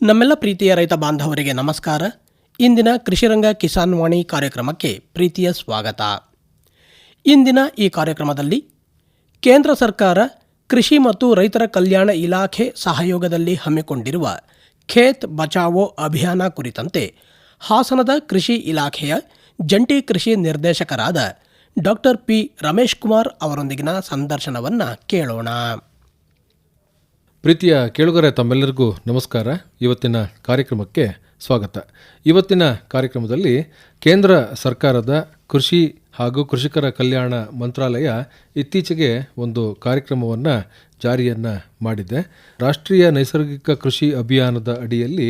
ನಮ್ಮೆಲ್ಲ ಪ್ರೀತಿಯ ರೈತ ಬಾಂಧವರಿಗೆ ನಮಸ್ಕಾರ. ಇಂದಿನ ಕೃಷಿರಂಗ ಕಿಸಾನ್ ವಾಣಿ ಕಾರ್ಯಕ್ರಮಕ್ಕೆ ಪ್ರೀತಿಯ ಸ್ವಾಗತ. ಇಂದಿನ ಈ ಕಾರ್ಯಕ್ರಮದಲ್ಲಿ ಕೇಂದ್ರ ಸರ್ಕಾರ ಕೃಷಿ ಮತ್ತು ರೈತರ ಕಲ್ಯಾಣ ಇಲಾಖೆ ಸಹಯೋಗದಲ್ಲಿ ಹಮ್ಮಿಕೊಂಡಿರುವ ಖೇತ್ ಬಚಾವೋ ಅಭಿಯಾನ ಕುರಿತಂತೆ ಹಾಸನದ ಕೃಷಿ ಇಲಾಖೆಯ ಜಂಟಿ ಕೃಷಿ ನಿರ್ದೇಶಕರಾದ ಡಾಕ್ಟರ್ ಪಿ ರಮೇಶ್ ಕುಮಾರ್ ಅವರೊಂದಿಗಿನ ಸಂದರ್ಶನವನ್ನು ಕೇಳೋಣ. ಪ್ರೀತಿಯ ಕೇಳುಗರೆ, ತಮ್ಮೆಲ್ಲರಿಗೂ ನಮಸ್ಕಾರ. ಇವತ್ತಿನ ಕಾರ್ಯಕ್ರಮಕ್ಕೆ ಸ್ವಾಗತ. ಇವತ್ತಿನ ಕಾರ್ಯಕ್ರಮದಲ್ಲಿ ಕೇಂದ್ರ ಸರ್ಕಾರದ ಕೃಷಿ ಹಾಗೂ ಕೃಷಿಕರ ಕಲ್ಯಾಣ ಮಂತ್ರಾಲಯ ಇತ್ತೀಚೆಗೆ ಒಂದು ಕಾರ್ಯಕ್ರಮವನ್ನು ಜಾರಿಯನ್ನು ಮಾಡಿದೆ. ರಾಷ್ಟ್ರೀಯ ನೈಸರ್ಗಿಕ ಕೃಷಿ ಅಭಿಯಾನದ ಅಡಿಯಲ್ಲಿ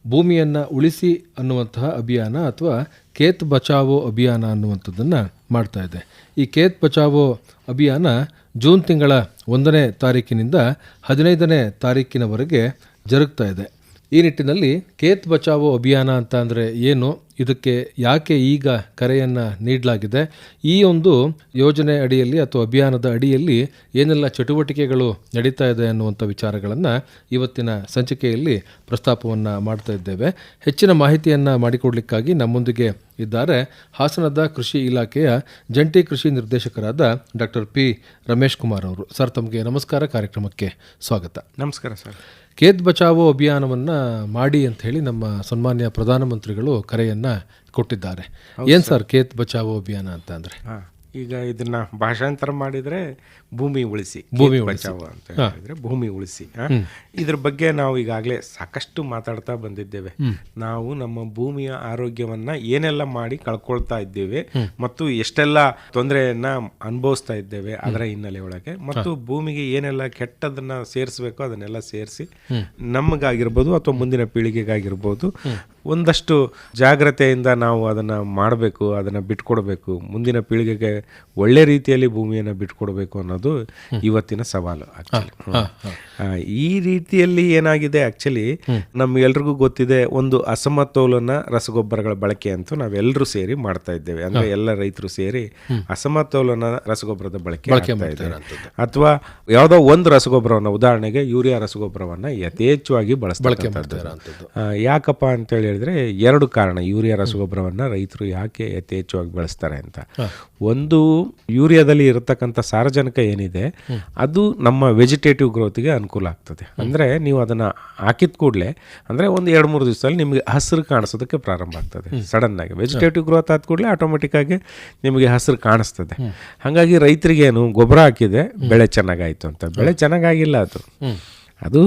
ಭೂಮಿಯನ್ನು ಉಳಿಸಿ ಅನ್ನುವಂತಹ ಅಭಿಯಾನ ಅಥವಾ ಖೇತ್ ಬಚಾವೋ ಅಭಿಯಾನ ಅನ್ನುವಂಥದ್ದನ್ನು ಮಾಡ್ತಾ ಇದೆ. ಈ ಖೇತ್ ಬಚಾವೋ ಅಭಿಯಾನ ಜೂನ್ ತಿಂಗಳ 1ನೇ ತಾರೀಕಿನಿಂದ 15ನೇ ತಾರೀಕಿನವರೆಗೆ ಜರುಗ್ತಾ ಇದೆ. ಈ ನಿಟ್ಟಿನಲ್ಲಿ ಖೇತ್ ಬಚಾವೋ ಅಭಿಯಾನ ಅಂತ ಅಂದರೆ ಏನು, ಇದಕ್ಕೆ ಯಾಕೆ ಈಗ ಕರೆಯನ್ನು ನೀಡಲಾಗಿದೆ, ಈ ಒಂದು ಯೋಜನೆ ಅಡಿಯಲ್ಲಿ ಅಥವಾ ಅಭಿಯಾನದ ಅಡಿಯಲ್ಲಿ ಏನೆಲ್ಲ ಚಟುವಟಿಕೆಗಳು ನಡೀತಾ ಇದೆ ಅನ್ನುವಂಥ ವಿಚಾರಗಳನ್ನು ಇವತ್ತಿನ ಸಂಚಿಕೆಯಲ್ಲಿ ಪ್ರಸ್ತಾಪವನ್ನು ಮಾಡ್ತಾ ಇದ್ದೇವೆ. ಹೆಚ್ಚಿನ ಮಾಹಿತಿಯನ್ನು ಮಾಡಿಕೊಡ್ಲಿಕ್ಕಾಗಿ ನಮ್ಮೊಂದಿಗೆ ಇದ್ದಾರೆ ಹಾಸನದ ಕೃಷಿ ಇಲಾಖೆಯ ಜಂಟಿ ಕೃಷಿ ನಿರ್ದೇಶಕರಾದ ಡಾಕ್ಟರ್ ಪಿ ರಮೇಶ್ ಕುಮಾರ್ ಅವರು. ಸರ್, ತಮಗೆ ನಮಸ್ಕಾರ, ಕಾರ್ಯಕ್ರಮಕ್ಕೆ ಸ್ವಾಗತ. ನಮಸ್ಕಾರ ಸರ್. ಖೇತ್ ಬಚಾವೋ ಅಭಿಯಾನವನ್ನು ಮಾಡಿ ಅಂತ ಹೇಳಿ ನಮ್ಮ ಸನ್ಮಾನ್ಯ ಪ್ರಧಾನಮಂತ್ರಿಗಳು ಕರೆಯನ್ನು ಕೊಟ್ಟಿದ್ದಾರೆ. ಏನು ಸರ್ ಖೇತ್ ಬಚಾವೋ ಅಭಿಯಾನ ಅಂತ ಅಂದರೆ? ಈಗ ಇದನ್ನ ಭಾಷಾಂತರ ಮಾಡಿದರೆ ಭೂಮಿ ಉಳಿಸಿ, ಬಚಾವೋ ಅಂತ ಹೇಳಿದ್ರೆ ಭೂಮಿ ಉಳಿಸಿ. ಇದ್ರ ಬಗ್ಗೆ ನಾವು ಈಗಾಗಲೇ ಸಾಕಷ್ಟು ಮಾತಾಡ್ತಾ ಬಂದಿದ್ದೇವೆ. ನಾವು ನಮ್ಮ ಭೂಮಿಯ ಆರೋಗ್ಯವನ್ನ ಏನೆಲ್ಲ ಮಾಡಿ ಕಳ್ಕೊಳ್ತಾ ಇದ್ದೇವೆ ಮತ್ತು ಎಷ್ಟೆಲ್ಲ ತೊಂದರೆಯನ್ನ ಅನುಭವಿಸ್ತಾ ಇದ್ದೇವೆ ಅದರ ಹಿನ್ನೆಲೆ ಒಳಗೆ, ಮತ್ತು ಭೂಮಿಗೆ ಏನೆಲ್ಲ ಕೆಟ್ಟದನ್ನ ಸೇರಿಸಬೇಕು ಅದನ್ನೆಲ್ಲ ಸೇರಿಸಿ ನಮಗಾಗಿರ್ಬೋದು ಅಥವಾ ಮುಂದಿನ ಪೀಳಿಗೆಗಾಗಿರ್ಬೋದು ಒಂದಷ್ಟು ಜಾಗ್ರತೆಯಿಂದ ನಾವು ಅದನ್ನ ಮಾಡಬೇಕು, ಅದನ್ನ ಬಿಟ್ಕೊಡ್ಬೇಕು, ಮುಂದಿನ ಪೀಳಿಗೆಗೆ ಒಳ್ಳೆ ರೀತಿಯಲ್ಲಿ ಭೂಮಿಯನ್ನು ಬಿಟ್ಕೊಡ್ಬೇಕು ಅನ್ನೋದು ಇವತ್ತಿನ ಸವಾಲು. ಈ ರೀತಿಯಲ್ಲಿ ಏನಾಗಿದೆ, ಆಕ್ಚುಲಿ ನಮ್ಗೆಲ್ರಿಗೂ ಗೊತ್ತಿದೆ, ಒಂದು ಅಸಮತೋಲನ ರಸಗೊಬ್ಬರಗಳ ಬಳಕೆ ಅಂತೂ ನಾವೆಲ್ಲರೂ ಸೇರಿ ಮಾಡ್ತಾ ಇದ್ದೇವೆ. ಅಂದ್ರೆ ಎಲ್ಲ ರೈತರು ಸೇರಿ ಅಸಮತೋಲನ ರಸಗೊಬ್ಬರದ ಬಳಕೆ ಮಾಡ್ತಾ ಇದ್ದಾರೆ. ಅಥವಾ ಯಾವುದೋ ಒಂದು ರಸಗೊಬ್ಬರವನ್ನ, ಉದಾಹರಣೆಗೆ ಯೂರಿಯಾ ರಸಗೊಬ್ಬರವನ್ನ ಯಥೇಚ್ಛವಾಗಿ ಬಳಸ್ತಾರೆ. ಯಾಕಪ್ಪ ಅಂತ ಹೇಳಿದ್ರೆ 2 ಕಾರಣ ಯೂರಿಯಾ ರಸಗೊಬ್ಬರವನ್ನ ರೈತರು ಯಾಕೆ ಯಥೇಚ್ಛವಾಗಿ ಬಳಸ್ತಾರೆ ಅಂತ. ಒಂದು, ಯೂರಿಯಾದಲ್ಲಿ ಇರತಕ್ಕಂಥ ಸಾರಜನಕ ಏನಿದೆ ಅದು ನಮ್ಮ ವೆಜಿಟೇಟಿವ್ ಗ್ರೋತ್ಗೆ ಅನುಕೂಲ ಆಗ್ತದೆ. ಅಂದರೆ ನೀವು ಅದನ್ನು ಹಾಕಿದ ಕೂಡಲೇ ಅಂದರೆ ಒಂದು 2-3 ದಿವಸದಲ್ಲಿ ನಿಮಗೆ ಹಸಿರು ಕಾಣಿಸೋದಕ್ಕೆ ಪ್ರಾರಂಭ ಆಗ್ತದೆ. ಸಡನ್ ಆಗಿ ವೆಜಿಟೇಟಿವ್ ಗ್ರೋತ್ ಆದ ಕೂಡಲೇ ಆಟೋಮೆಟಿಕ್ ಆಗಿ ನಿಮಗೆ ಹಸಿರು ಕಾಣಿಸ್ತದೆ. ಹಾಗಾಗಿ ರೈತರಿಗೇನು ಗೊಬ್ಬರ ಹಾಕಿದೆ, ಬೆಳೆ ಚೆನ್ನಾಗಾಯಿತು ಅಂತ. ಬೆಳೆ ಚೆನ್ನಾಗಾಗಿಲ್ಲ, ಅದು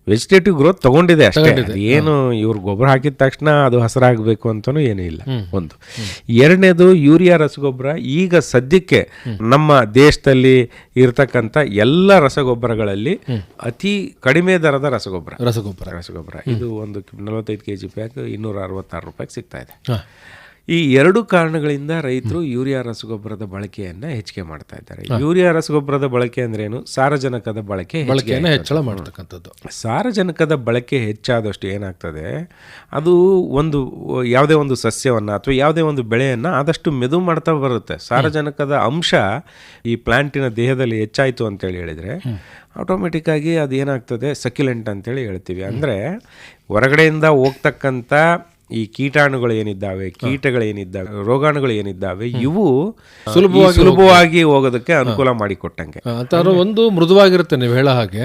ವೆಜಿಟೇಟಿವ್ ಗ್ರೋತ್ ತಗೊಂಡಿದೆ ಅಷ್ಟೇ. ಏನು ಇವ್ರು ಗೊಬ್ಬರ ಹಾಕಿದ ತಕ್ಷಣ ಅದು ಹಸಿರಾಗಬೇಕು ಅಂತನೂ ಏನೂ ಇಲ್ಲ. ಒಂದು. ಎರಡನೇದು, ಯೂರಿಯಾ ರಸಗೊಬ್ಬರ ಈಗ ಸದ್ಯಕ್ಕೆ ನಮ್ಮ ದೇಶದಲ್ಲಿ ಇರತಕ್ಕಂಥ ಎಲ್ಲ ರಸಗೊಬ್ಬರಗಳಲ್ಲಿ ಅತಿ ಕಡಿಮೆ ದರದ ರಸಗೊಬ್ಬರ ಇದು ಒಂದು 45 kg ಪ್ಯಾಕ್ 266 ರೂಪಾಯಿಗೆ ಸಿಗ್ತಾ ಇದೆ. ಈ 2 ಕಾರಣಗಳಿಂದ ರೈತರು ಯೂರಿಯಾ ರಸಗೊಬ್ಬರದ ಬಳಕೆಯನ್ನು ಹೆಚ್ಚಿಗೆ ಮಾಡ್ತಾ ಇದ್ದಾರೆ. ಯೂರಿಯಾ ರಸಗೊಬ್ಬರದ ಬಳಕೆ ಅಂದ್ರೇನು? ಸಾರಜನಕದ ಬಳಕೆಯನ್ನು ಹೆಚ್ಚಳ ಮಾಡತಕ್ಕಂಥದ್ದು. ಸಾರಜನಕದ ಬಳಕೆ ಹೆಚ್ಚಾದಷ್ಟು ಏನಾಗ್ತದೆ, ಅದು ಯಾವುದೇ ಒಂದು ಸಸ್ಯವನ್ನು ಅಥವಾ ಯಾವುದೇ ಒಂದು ಬೆಳೆಯನ್ನು ಆದಷ್ಟು ಮೆದು ಮಾಡ್ತಾ ಬರುತ್ತೆ. ಸಾರಜನಕದ ಅಂಶ ಈ ಪ್ಲಾಂಟಿನ ದೇಹದಲ್ಲಿ ಹೆಚ್ಚಾಯಿತು ಅಂತೇಳಿ ಹೇಳಿದರೆ ಆಟೋಮೆಟಿಕ್ ಆಗಿ ಅದು ಏನಾಗ್ತದೆ, ಸಕ್ಯುಲೆಂಟ್ ಅಂತೇಳಿ ಹೇಳ್ತೀವಿ. ಅಂದರೆ ಹೊರಗಡೆಯಿಂದ ಹೋಗ್ತಕ್ಕಂಥ ಈ ಕೀಟಾಣುಗಳು ಏನಿದ್ದಾವೆ, ಕೀಟಗಳೇನಿದ್ದಾವೆ, ರೋಗಾಣುಗಳು ಏನಿದ್ದಾವೆ, ಇವು ಸುಲಭವಾಗಿ ಹೋಗೋದಕ್ಕೆ ಅನುಕೂಲ ಮಾಡಿಕೊಟ್ಟಂಗೆ. ಒಂದು ಮೃದುವಾಗಿರುತ್ತೆ ನೀವು ಹೇಳೋ ಹಾಗೆ,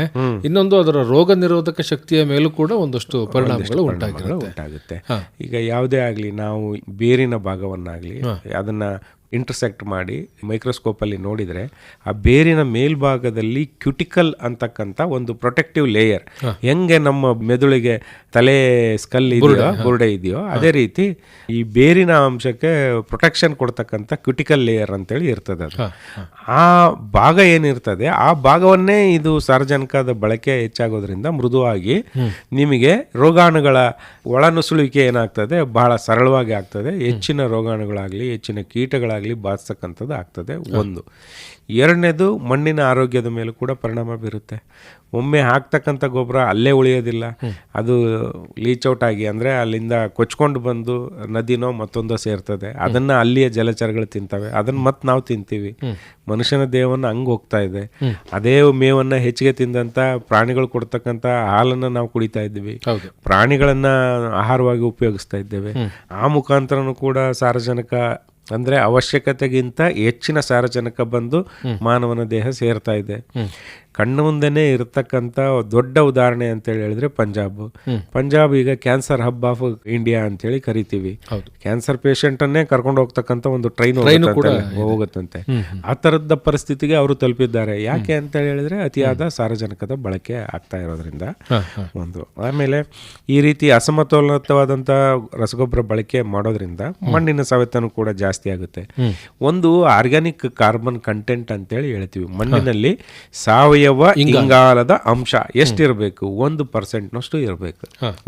ಇನ್ನೊಂದು ಅದರ ರೋಗ ನಿರೋಧಕ ಶಕ್ತಿಯ ಮೇಲೂ ಕೂಡ ಒಂದಷ್ಟು ಪರಿಣಾಮಗಳು ಉಂಟಾಗುತ್ತೆ. ಈಗ ಯಾವುದೇ ಆಗಲಿ, ನಾವು ಬೇರಿನ ಭಾಗವನ್ನಾಗಲಿ ಅದನ್ನ ಇಂಟರ್ಸೆಕ್ಟ್ ಮಾಡಿ ಮೈಕ್ರೋಸ್ಕೋಪಲ್ಲಿ ನೋಡಿದರೆ ಆ ಬೇರಿನ ಮೇಲ್ಭಾಗದಲ್ಲಿ ಕ್ಯುಟಿಕಲ್ ಅಂತಕ್ಕಂಥ ಒಂದು ಪ್ರೊಟೆಕ್ಟಿವ್ ಲೇಯರ್, ಹೆಂಗೆ ನಮ್ಮ ಮೆದುಳಿಗೆ ತಲೆ ಸ್ಕಲ್ ಇದೆಯೋ, ಬುರುಡೆ ಇದೆಯೋ, ಅದೇ ರೀತಿ ಈ ಬೇರಿನ ಅಂಶಕ್ಕೆ ಪ್ರೊಟೆಕ್ಷನ್ ಕೊಡ್ತಕ್ಕಂಥ ಕ್ಯುಟಿಕಲ್ ಲೇಯರ್ ಅಂತೇಳಿ ಇರ್ತದೆ. ಅದು ಆ ಭಾಗ ಏನಿರ್ತದೆ ಆ ಭಾಗವನ್ನೇ ಇದು ಸಾರಜನಕದ ಬಳಕೆ ಹೆಚ್ಚಾಗೋದ್ರಿಂದ ಮೃದುವಾಗಿ ನಿಮಗೆ ರೋಗಾಣುಗಳ ಒಳನುಸುಳುವಿಕೆ ಏನಾಗ್ತದೆ ಬಹಳ ಸರಳವಾಗಿ ಆಗ್ತದೆ. ಹೆಚ್ಚಿನ ರೋಗಾಣುಗಳಾಗಲಿ ಹೆಚ್ಚಿನ ಕೀಟಗಳ ಕೀಟಗಳಾಗಲಿ ಬಾಧಿಸ್ತಕ್ಕಂಥದ್ದು ಆಗ್ತದೆ. ಒಂದು. ಎರಡನೇದು ಮಣ್ಣಿನ ಆರೋಗ್ಯದ ಮೇಲೂ ಕೂಡ ಪರಿಣಾಮ ಬೀರುತ್ತೆ. ಒಮ್ಮೆ ಹಾಕ್ತಕ್ಕಂಥ ಗೊಬ್ಬರ ಅಲ್ಲೇ ಉಳಿಯೋದಿಲ್ಲ, ಅದು ಲೀಚೌಟ್ ಆಗಿ ಅಂದರೆ ಅಲ್ಲಿಂದ ಕೊಚ್ಕೊಂಡು ಬಂದು ನದಿನೋ ಮತ್ತೊಂದೋ ಸೇರ್ತದೆ. ಅದನ್ನು ಅಲ್ಲಿಯ ಜಲಚರಗಳು ತಿಂತವೆ, ಅದನ್ನು ಮತ್ತೆ ನಾವು ತಿಂತೀವಿ. ಮನುಷ್ಯನ ದೇಹವನ್ನು ಹಂಗೆ ಹೋಗ್ತಾ ಇದೆ. ಅದೇ ಮೇವನ್ನು ಹೆಚ್ಚಿಗೆ ತಿಂದಂಥ ಪ್ರಾಣಿಗಳು ಕೊಡ್ತಕ್ಕಂಥ ಹಾಲನ್ನು ನಾವು ಕುಡಿತಾ ಇದ್ದೀವಿ, ಪ್ರಾಣಿಗಳನ್ನು ಆಹಾರವಾಗಿ ಉಪಯೋಗಿಸ್ತಾ ಇದ್ದೇವೆ. ಆ ಮುಖಾಂತರನೂ ಕೂಡ ಸಾರಜನಕ ಅಂದರೆ ಅವಶ್ಯಕತೆಗಿಂತ ಹೆಚ್ಚಿನ ಸಾರಜನಕ ಬಂದು ಮಾನವನ ದೇಹ ಸೇರ್ತಾ ಇದೆ. ಕಣ್ಣು ಮುಂದೆನೇ ಇರತಕ್ಕಂಥ ದೊಡ್ಡ ಉದಾಹರಣೆ ಅಂತೇಳಿ ಹೇಳಿದ್ರೆ ಪಂಜಾಬ್ ಈಗ ಕ್ಯಾನ್ಸರ್ ಹಬ್ ಆಫ್ ಇಂಡಿಯಾ ಅಂತೇಳಿ ಕರಿತೀವಿ. ಕ್ಯಾನ್ಸರ್ ಪೇಷಂಟನ್ನೇ ಕರ್ಕೊಂಡು ಹೋಗ್ತಕ್ಕಂಥ ಒಂದು ಟ್ರೈನ್ ಹೋಗುತ್ತಂತೆ. ಆ ಥರದ ಪರಿಸ್ಥಿತಿಗೆ ಅವರು ತಲುಪಿದ್ದಾರೆ. ಯಾಕೆ ಅಂತ ಹೇಳಿದ್ರೆ ಅತಿಯಾದ ಸಾರಜನಕದ ಬಳಕೆ ಆಗ್ತಾ ಇರೋದ್ರಿಂದ ಒಂದು. ಆಮೇಲೆ ಈ ರೀತಿ ಅಸಮತೋಲಿತವಾದಂಥ ರಸಗೊಬ್ಬರ ಬಳಕೆ ಮಾಡೋದ್ರಿಂದ ಮಣ್ಣಿನ ಸವೆತನೂ ಕೂಡ ಜಾಸ್ತಿ ಆಗುತ್ತೆ. ಒಂದು ಆರ್ಗ್ಯಾನಿಕ್ ಕಾರ್ಬನ್ ಕಂಟೆಂಟ್ ಅಂತೇಳಿ ಹೇಳ್ತೀವಿ. ಮಣ್ಣಿನಲ್ಲಿ ಸಾವಯವ ಇಂಗಾಲದ ಅಂಶ ಎಷ್ಟಿರಬೇಕು? 1% ಇರಬೇಕು.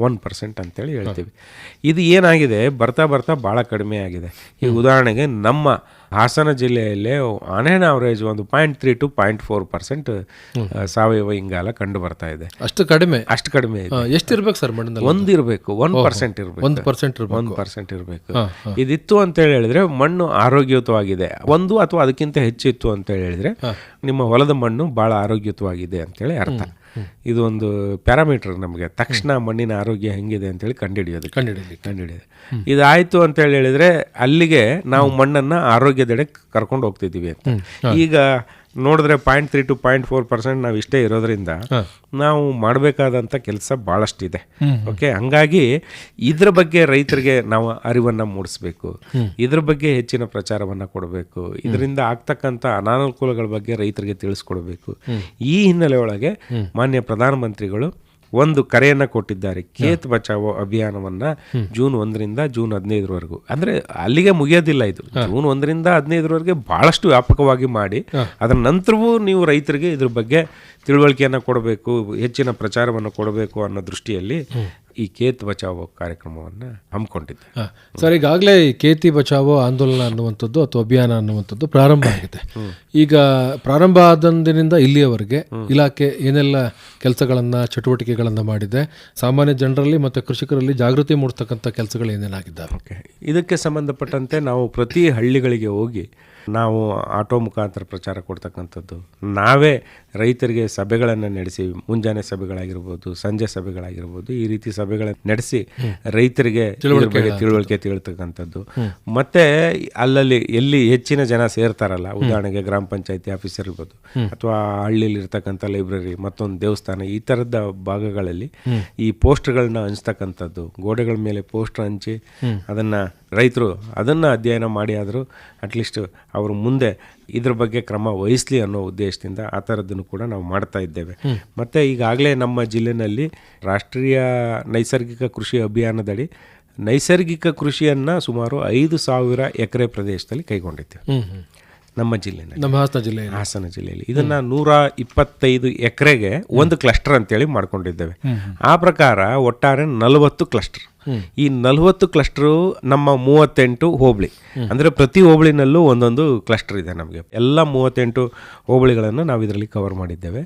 1% ಅಂತೇಳಿ ಹೇಳ್ತೀವಿ. ಇದು ಏನಾಗಿದೆ, ಬರ್ತಾ ಬರ್ತಾ ಭಾಳ ಕಡಿಮೆ ಆಗಿದೆ. ಈ ಉದಾಹರಣೆಗೆ ನಮ್ಮ ಹಾಸನ ಜಿಲ್ಲೆಯಲ್ಲೇ ಆನ್ ಆನ್ ಆವರೇಜ್ ಒಂದು 0.3 to 0.4% ಸಾವಯವ ಇಂಗಾಲ ಕಂಡು ಬರ್ತಾ ಇದೆ. ಅಷ್ಟು ಕಡಿಮೆ ಇದೆ. ಎಷ್ಟಿರ್ಬೇಕು ಸರ್ ಮಣ್ಣಿನಲ್ಲಿ? 1% ಇರಬೇಕು. 1% ಇರಬೇಕು. ಇದಿತ್ತು ಅಂತೇಳಿ ಹೇಳಿದ್ರೆ ಮಣ್ಣು ಆರೋಗ್ಯಯುತವಾಗಿದೆ. 1 ಅಥವಾ ಅದಕ್ಕಿಂತ ಹೆಚ್ಚಿತ್ತು ಅಂತ ಹೇಳಿದ್ರೆ ನಿಮ್ಮ ಹೊಲದ ಮಣ್ಣು ಭಾಳ ಆರೋಗ್ಯಯುತವಾಗಿದೆ ಅಂತೇಳಿ ಅರ್ಥ. ಇದು ಒಂದು ಪ್ಯಾರಾಮೀಟರ್ ನಮಗೆ ತಕ್ಷಣ ಮಣ್ಣಿನ ಆರೋಗ್ಯ ಹೆಂಗಿದೆ ಅಂತೇಳಿ ಕಂಡುಹಿಡಿಯೋದು. ಇದಾಯಿತು ಅಂತೇಳಿ ಹೇಳಿದ್ರೆ ಅಲ್ಲಿಗೆ ನಾವು ಮಣ್ಣನ್ನು ಆರೋಗ್ಯದೆಡೆ ಕರ್ಕೊಂಡು ಹೋಗ್ತಿದ್ದೀವಿ ಅಂತ. ಈಗ ನೋಡಿದ್ರೆ 0.3 to 0.4% ನಾವು ಇಷ್ಟೇ ಇರೋದ್ರಿಂದ ನಾವು ಮಾಡಬೇಕಾದಂಥ ಕೆಲಸ ಭಾಳಷ್ಟಿದೆ. ಓಕೆ, ಹಂಗಾಗಿ ಇದ್ರ ಬಗ್ಗೆ ರೈತರಿಗೆ ನಾವು ಅರಿವನ್ನು ಮೂಡಿಸ್ಬೇಕು, ಇದ್ರ ಬಗ್ಗೆ ಹೆಚ್ಚಿನ ಪ್ರಚಾರವನ್ನು ಕೊಡಬೇಕು, ಇದರಿಂದ ಆಗ್ತಕ್ಕಂಥ ಅನಾನುಕೂಲಗಳ ಬಗ್ಗೆ ರೈತರಿಗೆ ತಿಳಿಸ್ಕೊಡ್ಬೇಕು. ಈ ಹಿನ್ನೆಲೆ ಒಳಗೆ ಮಾನ್ಯ ಪ್ರಧಾನಮಂತ್ರಿಗಳು ಒಂದು ಕರೆಯನ್ನು ಕೊಟ್ಟಿದ್ದಾರೆ. ಖೇತ್ ಬಚಾವೋ ಅಭಿಯಾನವನ್ನು ಜೂನ್ 1ರಿಂದ ಜೂನ್ 15ರವರೆಗೂ, ಅಂದರೆ ಅಲ್ಲಿಗೆ ಮುಗಿಯೋದಿಲ್ಲ ಇದು. ಜೂನ್ 1ರಿಂದ 15ರವರೆಗೆ ಭಾಳಷ್ಟು ವ್ಯಾಪಕವಾಗಿ ಮಾಡಿ ಅದರ ನಂತರವೂ ನೀವು ರೈತರಿಗೆ ಇದ್ರ ಬಗ್ಗೆ ತಿಳುವಳಿಕೆಯನ್ನು ಕೊಡಬೇಕು, ಹೆಚ್ಚಿನ ಪ್ರಚಾರವನ್ನು ಕೊಡಬೇಕು ಅನ್ನೋ ದೃಷ್ಟಿಯಲ್ಲಿ ಈ ಖೇತ್ ಬಚಾವೋ ಕಾರ್ಯಕ್ರಮವನ್ನು ಹಮ್ಮಿಕೊಂಡಿದ್ದೆ. ಸರ್, ಈಗಾಗಲೇ ಈ ಖೇತಿ ಬಚಾವೋ ಆಂದೋಲನ ಅನ್ನುವಂಥದ್ದು ಅಥವಾ ಅಭಿಯಾನ ಅನ್ನುವಂಥದ್ದು ಪ್ರಾರಂಭ ಆಗಿದೆ. ಈಗ ಪ್ರಾರಂಭ ಆದಂದಿನಿಂದ ಇಲ್ಲಿಯವರೆಗೆ ಇಲಾಖೆ ಏನೆಲ್ಲ ಕೆಲಸಗಳನ್ನು ಚಟುವಟಿಕೆಗಳನ್ನು ಮಾಡಿದೆ, ಸಾಮಾನ್ಯ ಜನರಲ್ಲಿ ಮತ್ತು ಕೃಷಿಕರಲ್ಲಿ ಜಾಗೃತಿ ಮೂಡಿಸ್ತಕ್ಕಂಥ ಕೆಲಸಗಳು ಏನೇನಾಗಿದ್ದಾವೆ? ಓಕೆ, ಇದಕ್ಕೆ ಸಂಬಂಧಪಟ್ಟಂತೆ ನಾವು ಪ್ರತಿ ಹಳ್ಳಿಗಳಿಗೆ ಹೋಗಿ ನಾವು ಆಟೋ ಮುಖಾಂತರ ಪ್ರಚಾರ ಕೊಡ್ತಕ್ಕಂಥದ್ದು, ನಾವೇ ರೈತರಿಗೆ ಸಭೆಗಳನ್ನು ನಡೆಸಿ, ಮುಂಜಾನೆ ಸಭೆಗಳಾಗಿರ್ಬೋದು, ಸಂಜೆ ಸಭೆಗಳಾಗಿರ್ಬೋದು, ಈ ರೀತಿ ಸಭೆಗಳನ್ನು ನಡೆಸಿ ರೈತರಿಗೆ ತಿಳುವಳಿಕೆ ತಿಳ್ತಕ್ಕಂಥದ್ದು. ಮತ್ತು ಅಲ್ಲಲ್ಲಿ ಎಲ್ಲಿ ಹೆಚ್ಚಿನ ಜನ ಸೇರ್ತಾರಲ್ಲ, ಉದಾಹರಣೆಗೆ ಗ್ರಾಮ ಪಂಚಾಯತಿ ಆಫೀಸರ್ ಇರ್ಬೋದು ಅಥವಾ ಹಳ್ಳಿಯಲ್ಲಿ ಇರ್ತಕ್ಕಂಥ ಲೈಬ್ರರಿ, ಮತ್ತೊಂದು ದೇವಸ್ಥಾನ, ಈ ಥರದ ಭಾಗಗಳಲ್ಲಿ ಈ ಪೋಸ್ಟರ್ಗಳನ್ನ ಹಂಚ್ತಕ್ಕಂಥದ್ದು, ಗೋಡೆಗಳ ಮೇಲೆ ಪೋಸ್ಟರ್ ಹಂಚಿ ಅದನ್ನು ರೈತರು ಅದನ್ನು ಅಧ್ಯಯನ ಮಾಡಿ ಆದರೂ ಅಟ್ಲೀಸ್ಟ್ ಅವರು ಮುಂದೆ ಇದ್ರ ಬಗ್ಗೆ ಕ್ರಮ ವಹಿಸಲಿ ಅನ್ನೋ ಉದ್ದೇಶದಿಂದ ಆ ಥರದ್ದನ್ನು ಕೂಡ ನಾವು ಮಾಡ್ತಾ ಇದ್ದೇವೆ. ಮತ್ತು ಈಗಾಗಲೇ ನಮ್ಮ ಜಿಲ್ಲೆಯಲ್ಲಿ ರಾಷ್ಟ್ರೀಯ ನೈಸರ್ಗಿಕ ಕೃಷಿ ಅಭಿಯಾನದಡಿ ನೈಸರ್ಗಿಕ ಕೃಷಿಯನ್ನು ಸುಮಾರು 5,000 ಎಕರೆ ಪ್ರದೇಶದಲ್ಲಿ ಕೈಗೊಂಡಿದ್ದೇವೆ ನಮ್ಮ ಜಿಲ್ಲೆಯಲ್ಲಿ, ನಮ್ಮ ಹಾಸನ ಜಿಲ್ಲೆಯಲ್ಲಿ. ಇದನ್ನು 125 ಎಕರೆಗೆ ಒಂದು ಕ್ಲಸ್ಟರ್ ಅಂತೇಳಿ ಮಾಡ್ಕೊಂಡಿದ್ದೇವೆ. ಆ ಪ್ರಕಾರ ಒಟ್ಟಾರೆ 40 ಕ್ಲಸ್ಟರ್. ಈ 40 ಕ್ಲಸ್ಟರು ನಮ್ಮ 38 ಹೋಬಳಿ, ಅಂದರೆ ಪ್ರತಿ ಹೋಬಳಿನಲ್ಲೂ ಒಂದೊಂದು ಕ್ಲಸ್ಟರ್ ಇದೆ ನಮಗೆ. ಎಲ್ಲ 38 ಹೋಬಳಿಗಳನ್ನು ನಾವು ಇದರಲ್ಲಿ ಕವರ್ ಮಾಡಿದ್ದೇವೆ.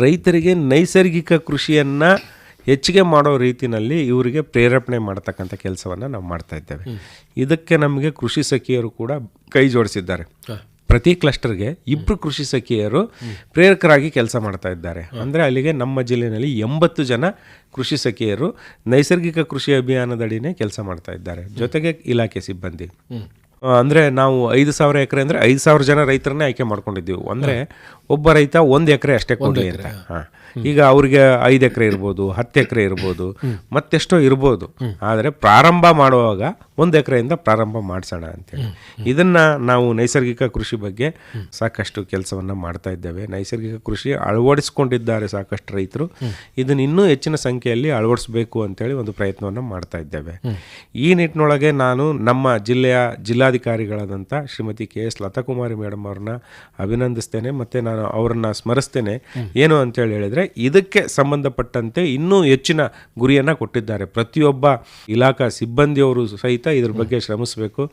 ರೈತರಿಗೆ ನೈಸರ್ಗಿಕ ಕೃಷಿಯನ್ನು ಹೆಚ್ಚಿಗೆ ಮಾಡೋ ರೀತಿಯಲ್ಲಿ ಇವರಿಗೆ ಪ್ರೇರೇಪಣೆ ಮಾಡತಕ್ಕಂಥ ಕೆಲಸವನ್ನು ನಾವು ಮಾಡ್ತಾ ಇದ್ದೇವೆ. ಇದಕ್ಕೆ ನಮಗೆ ಕೃಷಿ ಸಖಿಯರು ಕೂಡ ಕೈ ಜೋಡಿಸಿದ್ದಾರೆ. ಪ್ರತಿ ಕ್ಲಸ್ಟರ್ಗೆ 2 ಕೃಷಿ ಸಖಿಯರು ಪ್ರೇರಕರಾಗಿ ಕೆಲಸ ಮಾಡ್ತಾ ಇದ್ದಾರೆ. ಅಂದರೆ ಅಲ್ಲಿಗೆ ನಮ್ಮ ಜಿಲ್ಲೆಯಲ್ಲಿ 80 ಜನ ಕೃಷಿ ಸಖಿಯರು ನೈಸರ್ಗಿಕ ಕೃಷಿ ಅಭಿಯಾನದಡಿನೇ ಕೆಲಸ ಮಾಡ್ತಾ ಇದ್ದಾರೆ, ಜೊತೆಗೆ ಇಲಾಖೆ ಸಿಬ್ಬಂದಿ. ಅಂದರೆ ನಾವು 5,000 ಎಕರೆ ಅಂದರೆ 5,000 ಜನ ರೈತರನ್ನೇ ಆಯ್ಕೆ ಮಾಡ್ಕೊಂಡಿದ್ದೀವಿ. ಅಂದರೆ ಒಬ್ಬ ರೈತ 1 ಎಕರೆ ಅಷ್ಟೇ ಕೊಡಲಿ ಅಂತ. ಈಗ ಅವ್ರಿಗೆ 5 ಎಕರೆ ಇರ್ಬೋದು, 10 ಎಕರೆ ಇರ್ಬೋದು, ಮತ್ತೆಷ್ಟೋ ಇರ್ಬೋದು. ಆದರೆ ಪ್ರಾರಂಭ ಮಾಡುವಾಗ 1 ಎಕರೆಯಿಂದ ಪ್ರಾರಂಭ ಮಾಡಿಸೋಣ ಅಂತೇಳಿ ಇದನ್ನು ನಾವು ನೈಸರ್ಗಿಕ ಕೃಷಿ ಬಗ್ಗೆ ಸಾಕಷ್ಟು ಕೆಲಸವನ್ನು ಮಾಡ್ತಾ ಇದ್ದೇವೆ. ನೈಸರ್ಗಿಕ ಕೃಷಿ ಅಳವಡಿಸ್ಕೊಂಡಿದ್ದಾರೆ ಸಾಕಷ್ಟು ರೈತರು. ಇದನ್ನು ಇನ್ನೂ ಹೆಚ್ಚಿನ ಸಂಖ್ಯೆಯಲ್ಲಿ ಅಳವಡಿಸಬೇಕು ಅಂತೇಳಿ ಒಂದು ಪ್ರಯತ್ನವನ್ನು ಮಾಡ್ತಾ ಇದ್ದೇವೆ. ಈ ನಿಟ್ಟಿನೊಳಗೆ ನಾನು ನಮ್ಮ ಜಿಲ್ಲೆಯ ಜಿಲ್ಲಾಧಿಕಾರಿಗಳಾದಂಥ ಶ್ರೀಮತಿ KS ಲತಾಕುಮಾರಿ ಮೇಡಮ್ ಅವ್ರನ್ನ ಅಭಿನಂದಿಸ್ತೇನೆ, ಮತ್ತು ನಾನು ಅವರನ್ನು ಸ್ಮರಿಸ್ತೇನೆ. ಏನು ಅಂತೇಳಿ ಹೇಳಿದರೆ, ಇದಕ್ಕೆ ಸಂಬಂಧಪಟ್ಟಂತೆ ಇನ್ನೂ ಹೆಚ್ಚಿನ ಗುರಿಯನ್ನು ಕೊಟ್ಟಿದ್ದಾರೆ. ಪ್ರತಿಯೊಬ್ಬ ಇಲಾಖಾ ಸಿಬ್ಬಂದಿಯವರು ಸಹಿತ ಇದ್ರ ಬಗ್ಗೆ ಶ್ರಮಿಸಬೇಕು.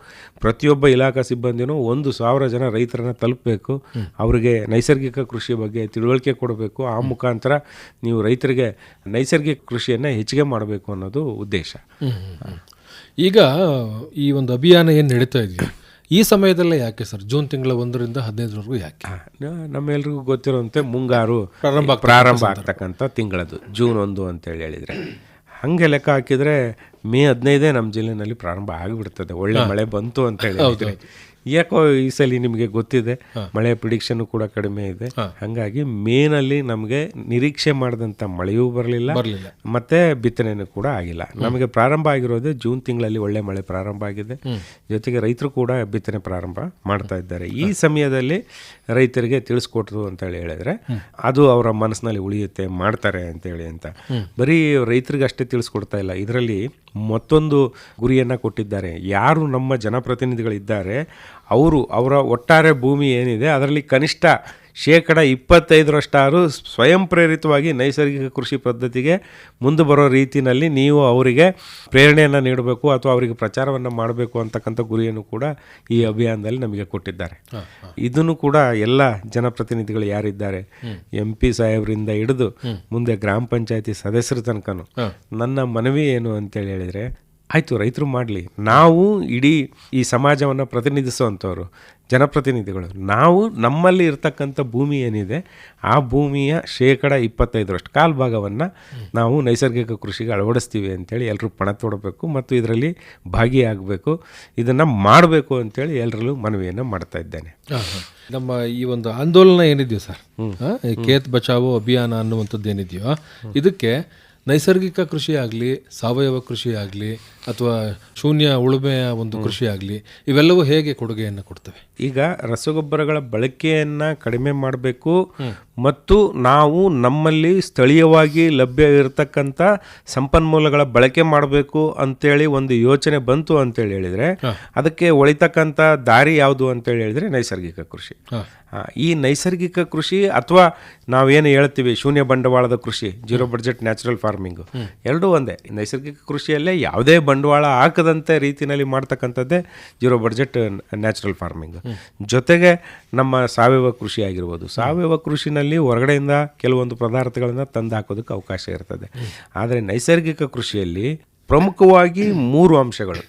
ಪ್ರತಿಯೊಬ್ಬ ಇಲಾಖಾ ಸಿಬ್ಬಂದಿನೂ 1,000 ಜನ ರೈತರನ್ನು ತಲುಪಬೇಕು. ಅವರಿಗೆ ನೈಸರ್ಗಿಕ ಕೃಷಿ ಬಗ್ಗೆ ತಿಳುವಳಿಕೆ ಕೊಡಬೇಕು. ಆ ಮುಖಾಂತರ ನೀವು ರೈತರಿಗೆ ನೈಸರ್ಗಿಕ ಕೃಷಿಯನ್ನು ಹೆಚ್ಚಿಗೆ ಮಾಡಬೇಕು ಅನ್ನೋದು ಉದ್ದೇಶ. ಈಗ ಈ ಒಂದು ಅಭಿಯಾನ ಏನು ನಡೀತಾ ಇದೆಯಾ, ಈ ಸಮಯದಲ್ಲೇ ಯಾಕೆ ಸರ್? ಜೂನ್ ತಿಂಗಳ 1ರಿಂದ 15ರವರೆಗೂ ಯಾಕೆ? ನಮ್ಮೆಲ್ರಿಗೂ ಗೊತ್ತಿರುವಂತೆ ಮುಂಗಾರು ಪ್ರಾರಂಭ ಆಗ್ತಕ್ಕಂಥ ತಿಂಗಳದು ಜೂನ್ 1 ಅಂತೇಳಿ ಹೇಳಿದರೆ, ಹಾಗೆ ಲೆಕ್ಕ ಹಾಕಿದರೆ ಮೇ 15 ನಮ್ಮ ಜಿಲ್ಲೆನಲ್ಲಿ ಪ್ರಾರಂಭ ಆಗಿಬಿಡ್ತದೆ. ಒಳ್ಳೆ ಮಳೆ ಬಂತು ಅಂತ ಹೇಳಿದ್ರೆ. ಯಾಕೋ ಈ ಸಲ ನಿಮಗೆ ಗೊತ್ತಿದೆ, ಮಳೆ ಪ್ರಿಡಿಕ್ಷನ್ ಕೂಡ ಕಡಿಮೆ ಇದೆ. ಹಾಗಾಗಿ ಮೇನಲ್ಲಿ ನಮಗೆ ನಿರೀಕ್ಷೆ ಮಾಡಿದಂಥ ಮಳೆಯೂ ಬರಲಿಲ್ಲ, ಮತ್ತೆ ಬಿತ್ತನೆಯೂ ಕೂಡ ಆಗಿಲ್ಲ. ನಮಗೆ ಪ್ರಾರಂಭ ಆಗಿರೋದೇ ಜೂನ್ ತಿಂಗಳಲ್ಲಿ ಒಳ್ಳೆ ಮಳೆ ಪ್ರಾರಂಭ ಆಗಿದೆ. ಜೊತೆಗೆ ರೈತರು ಕೂಡ ಬಿತ್ತನೆ ಪ್ರಾರಂಭ ಮಾಡ್ತಾ ಇದ್ದಾರೆ. ಈ ಸಮಯದಲ್ಲಿ ರೈತರಿಗೆ ತಿಳಿಸ್ಕೊಟ್ರು ಅಂತೇಳಿ ಹೇಳಿದ್ರೆ ಅದು ಅವರ ಮನಸ್ಸಿನಲ್ಲಿ ಉಳಿಯುತ್ತೆ, ಮಾಡ್ತಾರೆ ಅಂತೇಳಿ ಅಂತ. ಬರೀ ರೈತರಿಗೆ ಅಷ್ಟೇ ತಿಳಿಸ್ಕೊಡ್ತಾ ಇಲ್ಲ, ಇದರಲ್ಲಿ ಮತ್ತೊಂದು ಗುರಿಯನ್ನು ಕೊಟ್ಟಿದ್ದಾರೆ. ಯಾರು ನಮ್ಮ ಜನಪ್ರತಿನಿಧಿಗಳಿದ್ದಾರೆ ಅವರ ಒಟ್ಟಾರೆ ಭೂಮಿ ಏನಿದೆ ಅದರಲ್ಲಿ ಕನಿಷ್ಠ 25% ಸ್ವಯಂ ಪ್ರೇರಿತವಾಗಿ ನೈಸರ್ಗಿಕ ಕೃಷಿ ಪದ್ಧತಿಗೆ ಮುಂದೆ ಬರೋ ರೀತಿಯಲ್ಲಿ ನೀವು ಅವರಿಗೆ ಪ್ರೇರಣೆಯನ್ನು ನೀಡಬೇಕು ಅಥವಾ ಅವರಿಗೆ ಪ್ರಚಾರವನ್ನು ಮಾಡಬೇಕು ಅಂತಕ್ಕಂಥ ಗುರಿಯನ್ನು ಕೂಡ ಈ ಅಭಿಯಾನದಲ್ಲಿ ನಮಗೆ ಕೊಟ್ಟಿದ್ದಾರೆ. ಇದನ್ನು ಕೂಡ ಎಲ್ಲ ಜನಪ್ರತಿನಿಧಿಗಳು ಯಾರಿದ್ದಾರೆ, MP ಸಾಹೇಬರಿಂದ ಹಿಡಿದು ಮುಂದೆ ಗ್ರಾಮ ಪಂಚಾಯತಿ ಸದಸ್ಯರ ತನಕನೂ ನನ್ನ ಮನವಿ ಏನು ಅಂತೇಳಿ ಹೇಳಿದರೆ, ಆಯಿತು ರೈತರು ಮಾಡಲಿ, ನಾವು ಇಡೀ ಈ ಸಮಾಜವನ್ನು ಪ್ರತಿನಿಧಿಸುವಂಥವ್ರು ಜನಪ್ರತಿನಿಧಿಗಳು, ನಾವು ನಮ್ಮಲ್ಲಿ ಇರ್ತಕ್ಕಂಥ ಭೂಮಿ ಏನಿದೆ ಆ ಭೂಮಿಯ 25% ಕಾಲು ಭಾಗವನ್ನು ನಾವು ನೈಸರ್ಗಿಕ ಕೃಷಿಗೆ ಅಳವಡಿಸ್ತೀವಿ ಅಂತೇಳಿ ಎಲ್ಲರೂ ಪಣ ತೊಡಬೇಕು ಮತ್ತು ಇದರಲ್ಲಿ ಭಾಗಿಯಾಗಬೇಕು, ಇದನ್ನು ಮಾಡಬೇಕು ಅಂತೇಳಿ ಎಲ್ಲರಲ್ಲೂ ಮನವಿಯನ್ನು ಮಾಡ್ತಾ ಇದ್ದೇನೆ. ನಮ್ಮ ಈ ಒಂದು ಆಂದೋಲನ ಏನಿದೆಯೋ ಸರ್, ಖೇತ್ ಬಚಾವೋ ಅಭಿಯಾನ ಅನ್ನುವಂಥದ್ದು ಏನಿದೆಯೋ, ಇದಕ್ಕೆ ನೈಸರ್ಗಿಕ ಕೃಷಿ ಆಗಲಿ, ಸಾವಯವ ಕೃಷಿ ಆಗಲಿ, ಅಥವಾ ಶೂನ್ಯ ಉಳುಮೆಯ ಒಂದು ಕೃಷಿ ಆಗಲಿ, ಇವೆಲ್ಲವೂ ಹೇಗೆ ಕೊಡುಗೆಯನ್ನು ಕೊಡ್ತವೆ? ಈಗ ರಸಗೊಬ್ಬರಗಳ ಬಳಕೆಯನ್ನು ಕಡಿಮೆ ಮಾಡಬೇಕು ಮತ್ತು ನಾವು ನಮ್ಮಲ್ಲಿ ಸ್ಥಳೀಯವಾಗಿ ಲಭ್ಯ ಇರತಕ್ಕಂಥ ಸಂಪನ್ಮೂಲಗಳ ಬಳಕೆ ಮಾಡಬೇಕು ಅಂತೇಳಿ ಒಂದು ಯೋಚನೆ ಬಂತು ಅಂತೇಳಿ ಹೇಳಿದರೆ, ಅದಕ್ಕೆ ಒಳಿತಕ್ಕಂಥ ದಾರಿ ಯಾವುದು ಅಂತೇಳಿ ಹೇಳಿದರೆ ನೈಸರ್ಗಿಕ ಕೃಷಿ. ಈ ನೈಸರ್ಗಿಕ ಕೃಷಿ ಅಥವಾ ನಾವೇನು ಹೇಳ್ತೀವಿ ಶೂನ್ಯ ಬಂಡವಾಳದ ಕೃಷಿ, ಜೀರೋ ಬಡ್ಜೆಟ್ ನ್ಯಾಚುರಲ್ ಫಾರ್ಮಿಂಗು, ಎರಡೂ ಒಂದೇ. ನೈಸರ್ಗಿಕ ಕೃಷಿಯಲ್ಲೇ ಯಾವುದೇ ಬಂಡವಾಳ ಹಾಕದಂತೆ ರೀತಿಯಲ್ಲಿ ಮಾಡ್ತಕ್ಕಂಥದ್ದೇ ಜೀರೋ ಬಡ್ಜೆಟ್ ನ್ಯಾಚುರಲ್ ಫಾರ್ಮಿಂಗ್. ಜೊತೆಗೆ ನಮ್ಮ ಸಾವಯವ ಕೃಷಿ ಆಗಿರ್ಬೋದು, ಸಾವಯವ ಕೃಷಿನಲ್ಲಿ ಹೊರಗಡೆಯಿಂದ ಕೆಲವೊಂದು ಪದಾರ್ಥಗಳನ್ನು ತಂದು ಹಾಕೋದಕ್ಕೆ ಅವಕಾಶ ಇರ್ತದೆ. ಆದರೆ ನೈಸರ್ಗಿಕ ಕೃಷಿಯಲ್ಲಿ ಪ್ರಮುಖವಾಗಿ 3 ಅಂಶಗಳು: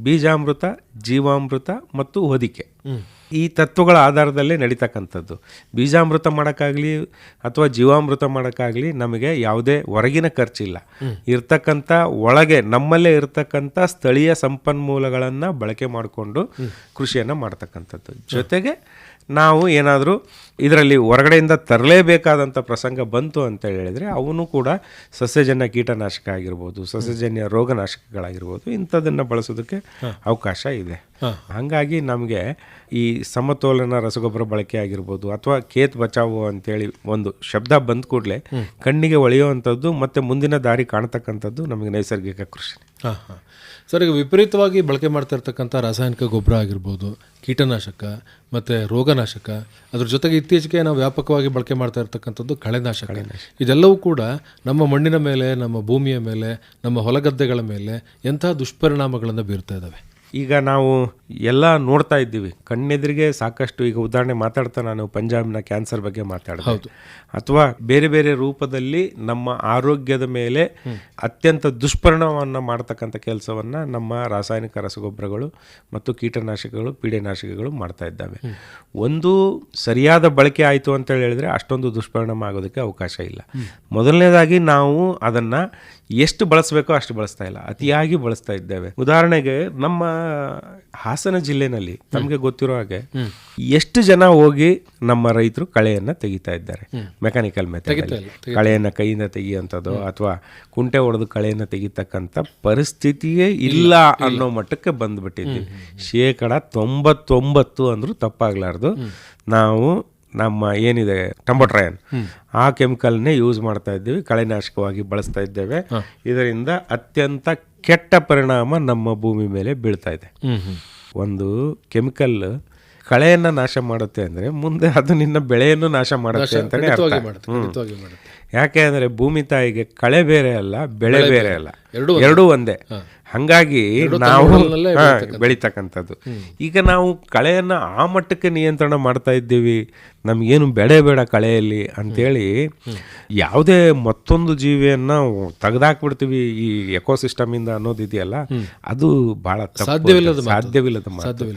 ಬೀಜಾಮೃತ, ಜೀವಾಮೃತ ಮತ್ತು ಹೊದಿಕೆ. ಈ ತತ್ವಗಳ ಆಧಾರದಲ್ಲೇ ನಡೀತಕ್ಕಂಥದ್ದು. ಬೀಜಾಮೃತ ಮಾಡೋಕ್ಕಾಗಲಿ ಅಥವಾ ಜೀವಾಮೃತ ಮಾಡೋಕ್ಕಾಗಲಿ ನಮಗೆ ಯಾವುದೇ ಹೊರಗಿನ ಖರ್ಚಿಲ್ಲ. ಇರ್ತಕ್ಕಂಥ ಒಳಗೆ ನಮ್ಮಲ್ಲೇ ಇರ್ತಕ್ಕಂಥ ಸ್ಥಳೀಯ ಸಂಪನ್ಮೂಲಗಳನ್ನು ಬಳಕೆ ಮಾಡಿಕೊಂಡು ಕೃಷಿಯನ್ನು ಮಾಡ್ತಕ್ಕಂಥದ್ದು. ಜೊತೆಗೆ ನಾವು ಏನಾದರೂ ಇದರಲ್ಲಿ ಹೊರಗಡೆಯಿಂದ ತರಲೇಬೇಕಾದಂಥ ಪ್ರಸಂಗ ಬಂತು ಅಂತ ಹೇಳಿದರೆ ಅವನು ಕೂಡ ಸಸ್ಯಜನ್ಯ ಕೀಟನಾಶಕ ಆಗಿರ್ಬೋದು, ಸಸ್ಯಜನ್ಯ ರೋಗನಾಶಕಗಳಾಗಿರ್ಬೋದು, ಇಂಥದನ್ನು ಬಳಸೋದಕ್ಕೆ ಅವಕಾಶ ಇದೆ. ಹಾಗಾಗಿ ನಮಗೆ ಈ ಸಮತೋಲನ ರಸಗೊಬ್ಬರ ಬಳಕೆ ಆಗಿರ್ಬೋದು ಅಥವಾ ಖೇತ್ ಬಚಾವೋ ಅಂತೇಳಿ ಒಂದು ಶಬ್ದ ಬಂದ ಕೂಡಲೇ ಕಣ್ಣಿಗೆ ಒಳೆಯುವಂಥದ್ದು ಮತ್ತು ಮುಂದಿನ ದಾರಿ ಕಾಣ್ತಕ್ಕಂಥದ್ದು ನಮಗೆ ನೈಸರ್ಗಿಕ ಕೃಷಿ. ಸರ್, ಈಗ ವಿಪರೀತವಾಗಿ ಬಳಕೆ ಮಾಡ್ತಾ ಇರ್ತಕ್ಕಂಥ ರಾಸಾಯನಿಕ ಗೊಬ್ಬರ ಆಗಿರ್ಬೋದು, ಕೀಟನಾಶಕ ಮತ್ತು ರೋಗನಾಶಕ, ಅದ್ರ ಜೊತೆಗೆ ಇತ್ತೀಚೆಗೆ ನಾವು ವ್ಯಾಪಕವಾಗಿ ಬಳಕೆ ಮಾಡ್ತಾ ಇರ್ತಕ್ಕಂಥದ್ದು ಕಳೆನಾಶಕ, ಇದೆಲ್ಲವೂ ಕೂಡ ನಮ್ಮ ಮಣ್ಣಿನ ಮೇಲೆ, ನಮ್ಮ ಭೂಮಿಯ ಮೇಲೆ, ನಮ್ಮ ಹೊಲಗದ್ದೆಗಳ ಮೇಲೆ ಎಂಥ ದುಷ್ಪರಿಣಾಮಗಳನ್ನು ಬೀರ್ತಾ ಇದ್ದಾವೆ? ಈಗ ನಾವು ಎಲ್ಲ ನೋಡ್ತಾ ಇದ್ದೀವಿ ಕಣ್ಣೆದುರಿಗೆ ಸಾಕಷ್ಟು. ಈಗ ಉದಾಹರಣೆ ಮಾತಾಡ್ತಾ ನಾನು ಪಂಜಾಬ್ನ ಕ್ಯಾನ್ಸರ್ ಬಗ್ಗೆ ಮಾತಾಡ್ಬೋದು, ಅಥವಾ ಬೇರೆ ಬೇರೆ ರೂಪದಲ್ಲಿ ನಮ್ಮ ಆರೋಗ್ಯದ ಮೇಲೆ ಅತ್ಯಂತ ದುಷ್ಪರಿಣಾಮವನ್ನು ಮಾಡ್ತಕ್ಕಂಥ ಕೆಲಸವನ್ನು ನಮ್ಮ ರಾಸಾಯನಿಕ ರಸಗೊಬ್ಬರಗಳು ಮತ್ತು ಕೀಟನಾಶಕಗಳು, ಪೀಡೆನಾಶಕಗಳು ಮಾಡ್ತಾ ಇದ್ದಾವೆ. ಒಂದು ಸರಿಯಾದ ಬಳಕೆ ಆಯಿತು ಅಂತೇಳಿ ಹೇಳಿದ್ರೆ ಅಷ್ಟೊಂದು ದುಷ್ಪರಿಣಾಮ ಆಗೋದಕ್ಕೆ ಅವಕಾಶ ಇಲ್ಲ. ಮೊದಲನೇದಾಗಿ ನಾವು ಅದನ್ನು ಎಷ್ಟು ಬಳಸಬೇಕೋ ಅಷ್ಟು ಬಳಸ್ತಾ ಇಲ್ಲ, ಅತಿಯಾಗಿ ಬಳಸ್ತಾ ಇದ್ದೇವೆ. ಉದಾಹರಣೆಗೆ ನಮ್ಮ ಹಾಸನ ಜಿಲ್ಲೆನಲ್ಲಿ ನಮಗೆ ಗೊತ್ತಿರೋ ಹಾಗೆ ಎಷ್ಟು ಜನ ಹೋಗಿ ನಮ್ಮ ರೈತರು ಕಳೆಯನ್ನು ತೆಗಿತಾ ಇದ್ದಾರೆ. ಮೆಕ್ಯಾನಿಕಲ್ ಮೆಥಡ್ ಕಳೆಯನ್ನು ಕೈಯಿಂದ ತೆಗಿಯುವಂಥದ್ದು ಅಥವಾ ಕುಂಟೆ ಹೊಡೆದು ಕಳೆಯನ್ನು ತೆಗಿತಕ್ಕಂಥ ಪರಿಸ್ಥಿತಿಯೇ ಇಲ್ಲ ಅನ್ನೋ ಮಟ್ಟಕ್ಕೆ ಬಂದ್ಬಿಟ್ಟಿದ್ದೀವಿ. 99% ಅಂದ್ರೂ ತಪ್ಪಾಗಲಾರ್ದು ನಾವು ನಮ್ಮ ಏನಿದೆ ಟಂಬೋಟ್ರಯನ್ ಆ ಕೆಮಿಕಲ್ನೇ ಯೂಸ್ ಮಾಡ್ತಾ ಇದ್ದೀವಿ, ಕಳೆನಾಶಕವಾಗಿ ಬಳಸ್ತಾ ಇದ್ದೇವೆ. ಇದರಿಂದ ಅತ್ಯಂತ ಕೆಟ್ಟ ಪರಿಣಾಮ ನಮ್ಮ ಭೂಮಿ ಮೇಲೆ ಬೀಳ್ತಾ ಇದೆ. ಒಂದು ಕೆಮಿಕಲ್ ಕಳೆಯನ್ನು ನಾಶ ಮಾಡುತ್ತೆ ಅಂದರೆ ಮುಂದೆ ಅದು ನಿನ್ನ ಬೆಳೆಯನ್ನು ನಾಶ ಮಾಡುತ್ತೆ ಅಂತಲೇ ಅರ್ಥ. ಖಂಡಿತವಾಗಿ ಮಾಡುತ್ತೆ. ಯಾಕೆ ಅಂದರೆ ಭೂಮಿ ತಾಯಿಗೆ ಕಳೆ ಬೇರೆ ಅಲ್ಲ, ಬೆಳೆ ಬೇರೆ ಅಲ್ಲ, ಎರಡೂ ಒಂದೇ. ಹಾಗಾಗಿ ನಾವು ಬೆಳೀತಕ್ಕಂಥದ್ದು. ಈಗ ನಾವು ಕಳೆಯನ್ನ ಆ ಮಟ್ಟಕ್ಕೆ ನಿಯಂತ್ರಣ ಮಾಡ್ತಾ ಇದ್ದೀವಿ, ನಮಗೇನು ಬೆಳೆ ಬೇಡ ಕಳೆಯಲ್ಲಿ ಅಂತೇಳಿ ಯಾವುದೇ ಮತ್ತೊಂದು ಜೀವಿಯನ್ನ ತೆಗೆದಾಕ್ಬಿಡ್ತೀವಿ ಈ ಎಕೋಸಿಸ್ಟಮ್ ಇಂದ ಅನ್ನೋದಿದೆಯಲ್ಲ, ಅದು ಬಹಳ ಸಾಧ್ಯವಿಲ್ಲದ ಮಾತು.